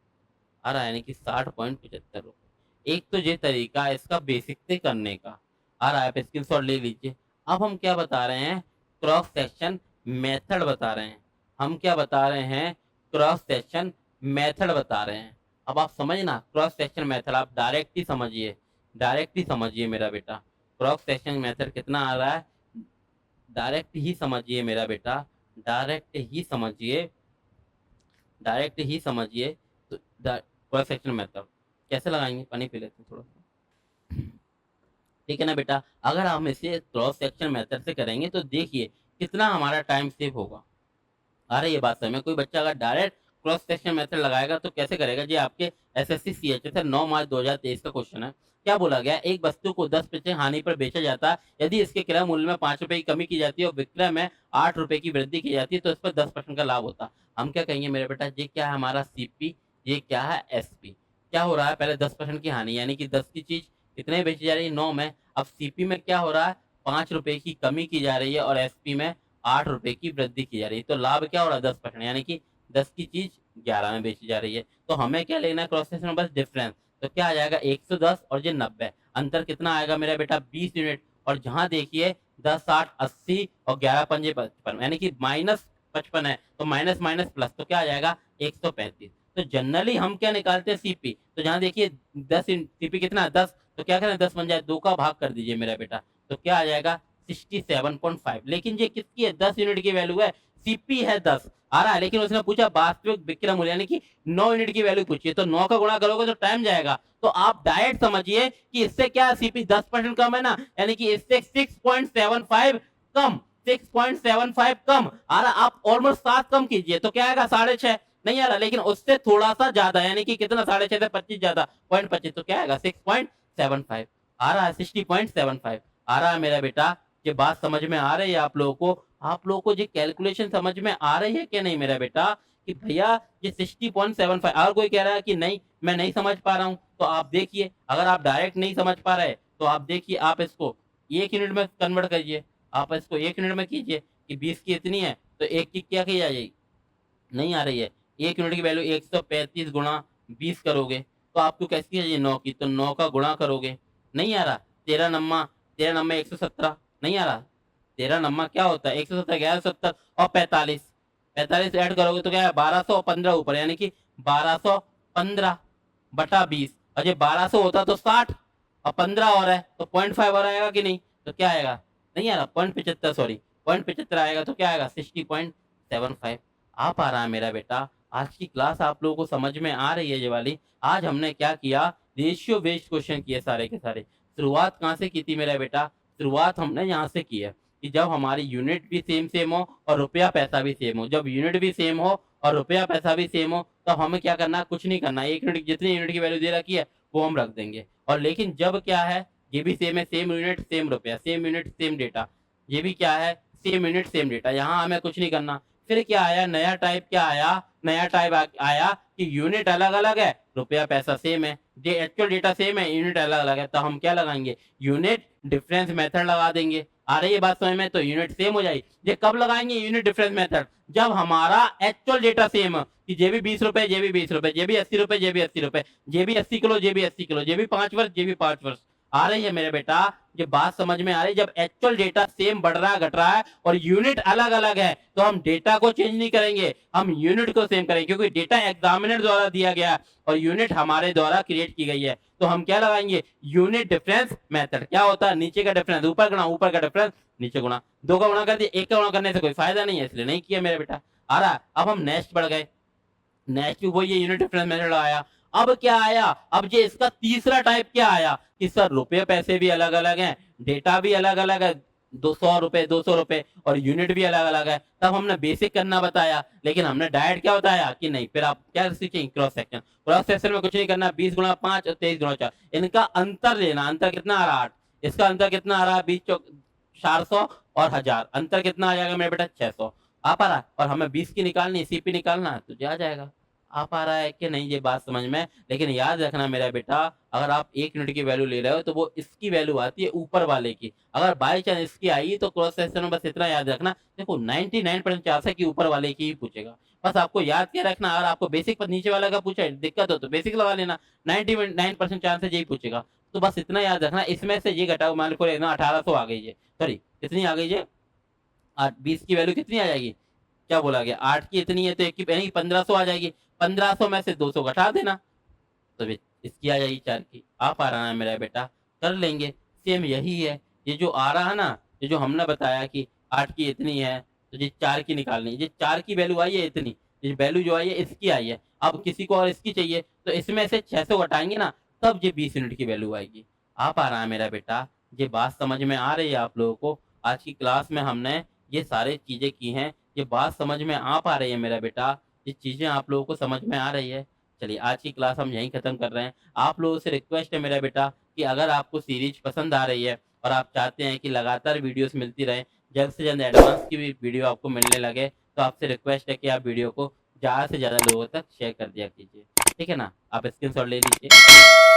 आ रहा है, यानी कि 60.75 रुपए। एक तो ये तरीका है इसका बेसिक से करने का, आ रहा है, आप स्क्रीनशॉट ले लीजिए। अब हम क्या बता रहे हैं? क्रॉस सेक्शन मेथड बता रहे हैं। हम क्या बता रहे हैं? क्रॉस सेक्शन मेथड बता रहे हैं। अब आप समझना, क्रॉस सेक्शन मेथड आप डायरेक्ट ही समझिए, डायरेक्ट ही समझिए मेरा बेटा। क्रॉस सेक्शन मेथड कितना आ रहा है? डायरेक्ट ही समझिए मेरा बेटा, डायरेक्ट ही समझिए, डायरेक्ट ही समझिए। तो क्रॉस सेक्शन मेथड कैसे लगाएंगे? पानी पी लेते हैं थोड़ा सा, ठीक है ना बेटा। अगर हम इसे क्रॉस सेक्शन मेथड से करेंगे तो देखिए कितना हमारा टाइम सेव होगा। आ रही है बात समझ में? कोई बच्चा अगर डायरेक्ट क्रॉस सेक्शन मेथड लगाएगा तो कैसे करेगा? जी आपके एसएससी सीएचएस है, 9 मार्च 2023 का क्वेश्चन है। क्या बोला गया? एक वस्तु को 10% हानि पर बेचा जाता है, यदि इसके क्रय मूल्य में 5 रुपए की कमी की जाती है और विक्रय में 8 रुपए की वृद्धि की जाती है, तो इस पर 10% का लाभ होता है। हम क्या कहेंगे मेरे बेटा? ये क्या है हमारा? सीपी, ये क्या है? एसपी। क्या हो रहा है? पहले 10% की हानि, यानी कि 10 की चीज कितने में बेची जा रही है? 9 में। अब सीपी में क्या हो रहा है? 5 रुपए की कमी की जा रही है, और एसपी में 8 रुपए की वृद्धि की जा रही है। तो लाभ क्या हो रहा है? 10%, यानी कि 10 की चीज 11 में बेची जा रही है। तो हमें क्या लेना है क्रॉस सेक्शन में? बस डिफरेंस। तो क्या आ जाएगा? 110 और ये 90, अंतर कितना आएगा मेरा बेटा? 20 यूनिट। और जहां देखिए 10 8 80 और 11 पंजे 55, यानी कि -55 है, तो माइनस माइनस प्लस, तो क्या आ जाएगा? 135। तो जनरली हम क्या निकालते हैं? सीपी। तो जहां देखिए 10 सीपी कितना? 10, तो क्या करें? 10 बन जाए, 2 का भाग कर दीजिए मेरा बेटा, तो क्या आ जाएगा? 67.5। लेकिन ये किसकी है? 10 यूनिट की वैल्यू है, सीपी है 10 आ रहा है, लेकिन उसने पूछा वास्तविक विक्रय मूल्य, यानी कि 9 यूनिट की वैल्यू पूछी है, तो 9 का गुणा करोगे तो टाइम जाएगा। तो आप डायरेक्ट समझिए कि इससे क्या सीपी 10% कम है ना, यानी कि इससे 6.75 कम, 6.75 कम आ रहा। आप ऑलमोस्ट 7 कम कीजिए तो क्या आएगा? 6.5 नहीं आ रहा, लेकिन उससे थोड़ा सा ज्यादा, यानी कि कितना? 6.5 से 25 ज्यादा, 0.25, तो क्या आएगा? 6.75 आ रहा है, 60.75 आ रहा है मेरा बेटा। ये बात समझ में आ रही है आप लोगों को? आप लोगों को ये कैलकुलेशन समझ में आ रही है कि नहीं मेरा बेटा? कि भैया ये 60.75, अगर कोई कह रहा है कि नहीं मैं नहीं समझ पा रहा हूं, तो आप देखिए, अगर आप डायरेक्ट नहीं समझ पा रहे तो आप देखिए, आप इसको 1 यूनिट में कन्वर्ट करिए, आप इसको 1 यूनिट में कीजिए कि 20 की इतनी है, तो एक की क्या की जाएगी? नहीं आ रही है। 1 यूनिट की वैल्यू 135 गुणा 20 करोगे तो आपको कैसी चाहिए? 9 की, तो 9 का गुणा करोगे, नहीं आ रहा। 13 नंबर 117, नहीं आ रहा। 13 नंबर क्या होता है? 170, 1170 और 45, 45 ऐड करोगे तो क्या है? 1215 ऊपर, यानी कि 1215/20। और ये 1200 होता तो 60, और 15 और है तो 0.5 और आएगा कि नहीं? तो क्या आएगा? नहीं आ रहा, 0.75, सॉरी 0.75 आएगा, तो क्या आएगा? 60.75 आ पा रहा है मेरा बेटा? आज की क्लास आप लोगों को समझ में आ रही है ये वाली? आज हमने क्या किया? रेशियो बेस्ड क्वेश्चन किए सारे के सारे। शुरुआत कहाँ से की थी मेरा बेटा? शुरुआत हमने यहाँ से की है कि जब हमारी यूनिट भी सेम हो और रुपया पैसा भी सेम हो। जब यूनिट भी सेम हो और रुपया पैसा भी सेम हो, तब हमें क्या करना है? कुछ नहीं करना है। 1 यूनिट जितनी यूनिट की वैल्यू दे रखी है, वो हम रख देंगे। और लेकिन जब क्या है, ये भी सेम है, सेम यूनिट सेम रुपया, सेम यूनिट सेम डेटा। ये भी क्या है? Same unit same data. यहाँ हमें कुछ नहीं करना। फिर क्या आया? नया टाइप क्या आया? नया टाइप आया कि यूनिट अलग-अलग है, रुपया पैसा सेम है। ये एक्चुअल डेटा सेम है, यूनिट अलग-अलग है, तो हम क्या लगाएँगे? यूनिट डिफरेंस मेथड लगा देंगे। आ रही है बात समझ में? तो यूनिट सेम हो जाएगी। ये कब लगाएँगे यूनिट डिफरेंस मेथड? जब हमारा एक्चुअल डेटा सेम कि जे भी ₹20, जे भी ₹20, जे भी ₹80, जे भी ₹80, जे भी 80 किलो, जे भी 80 किलो, जे भी 5 वर्ष, जे भी 5 वर्ष। आ रही है मेरे बेटा? ये बात समझ में आ रही है? जब एक्चुअल डेटा सेम बढ़ रहा है, घट रहा है और यूनिट अलग-अलग है, तो हम डेटा को चेंज नहीं करेंगे, हम यूनिट को सेम करेंगे, क्योंकि डेटा एग्जामिनर द्वारा दिया गया है और यूनिट हमारे द्वारा क्रिएट की गई है। तो हम क्या लगाएंगे? Unit difference method. क्या होता है? नीचे का डिफरेंस ऊपर गुणा, ऊपर का डिफरेंस नीचे गुणा। 2 का गुणा कर दिया, 1 का गुणा करने से कोई फायदा नहीं है, इसलिए नहीं किया मेरे बेटा। आ रहा है? अब हम नेक्स्ट बढ़ गए। नेक्स्ट भी वही यूनिट डिफरेंस मेथड आया। अब क्या आया? अब ये इसका तीसरा टाइप क्या आया कि सर रुपये पैसे भी अलग-अलग हैं, डेटा भी अलग-अलग है, ₹100 ₹200 और यूनिट भी अलग-अलग है। तब हमने बेसिक करना बताया, लेकिन हमने डायरेक्ट क्या बताया कि नहीं, फिर आप क्या सीखेंगे? Cross section. क्रॉस सेक्शन में कुछ नहीं करना, 20 गुणा 5 और 23 गुणा 4। इनका अंतर लेना। अंतर कितना आ रहा है? 8। इसका अंतर कितना आ रहा है? 20 चौक 400 और 1000। अंतर कितना आ जाएगा मेरे बेटा? 600। आ पा रहा है? और हमें 20 की निकालनी है, सीपी निकालना है, तो आ जाएगा। आ पा रहा है कि नहीं ये बात समझ में? लेकिन याद रखना मेरा बेटा, अगर आप 1 यूनिट की वैल्यू ले रहे हो, तो वो इसकी वैल्यू आती है ऊपर वाले की। अगर बाय चांस इसकी आई, तो क्रॉस सेक्शन में बस इतना याद रखना, देखो 99% चांस है कि ऊपर वाले की ही पूछेगा। बस आपको याद क्या रखना, अगर आपको बेसिक पर नीचे वाला का पूछा है, दिक्कत हो तो बेसिक लगा लेना, 99% चांस है यही पूछेगा। तो बस इतना याद रखना, इसमें से ये घटाओ, मान लो ना 1800 आ गई है, सॉरी कितनी आ गई है? 20 की वैल्यू कितनी आ जाएगी? क्या बोला गया? 8 की इतनी है, तो 1 की यानी 1500 आ जाएगी। 1500 में से 200 घटा देना, तो इसकी आ जाएगी 4 की। आ पा रहा है मेरा बेटा? कर लेंगे। सेम यही है, ये जो आ रहा है ना, ये जो हमने बताया कि 8 की इतनी है, तो ये 4 की निकालनी है। ये 4 की वैल्यू आई है इतनी, ये वैल्यू जो आई है इसकी आई है। अब किसी को और इसकी चाहिए, तो इसमें से 600 घटाएँगे ना, तब ये 20 यूनिट की वैल्यू आएगी। आ पा रहा है मेरा बेटा? ये बात समझ में आ रही है आप लोगों को? आज की क्लास में हमने ये सारी चीज़ें की हैं, ये बात समझ में आ पा रही है मेरा बेटा? ये चीज़ें आप लोगों को समझ में आ रही है? चलिए आज की क्लास हम यहीं ख़त्म कर रहे हैं। आप लोगों से रिक्वेस्ट है मेरा बेटा कि अगर आपको सीरीज़ पसंद आ रही है और आप चाहते हैं कि लगातार वीडियोज़ मिलती रहें, जल्द से जल्द एडवांस की भी वीडियो आपको मिलने लगे, तो आपसे रिक्वेस्ट है कि आप वीडियो को ज़्यादा से ज़्यादा लोगों तक शेयर कर दिया कीजिए। ठीक है ना? आप स्क्रीनशॉट ले लीजिए।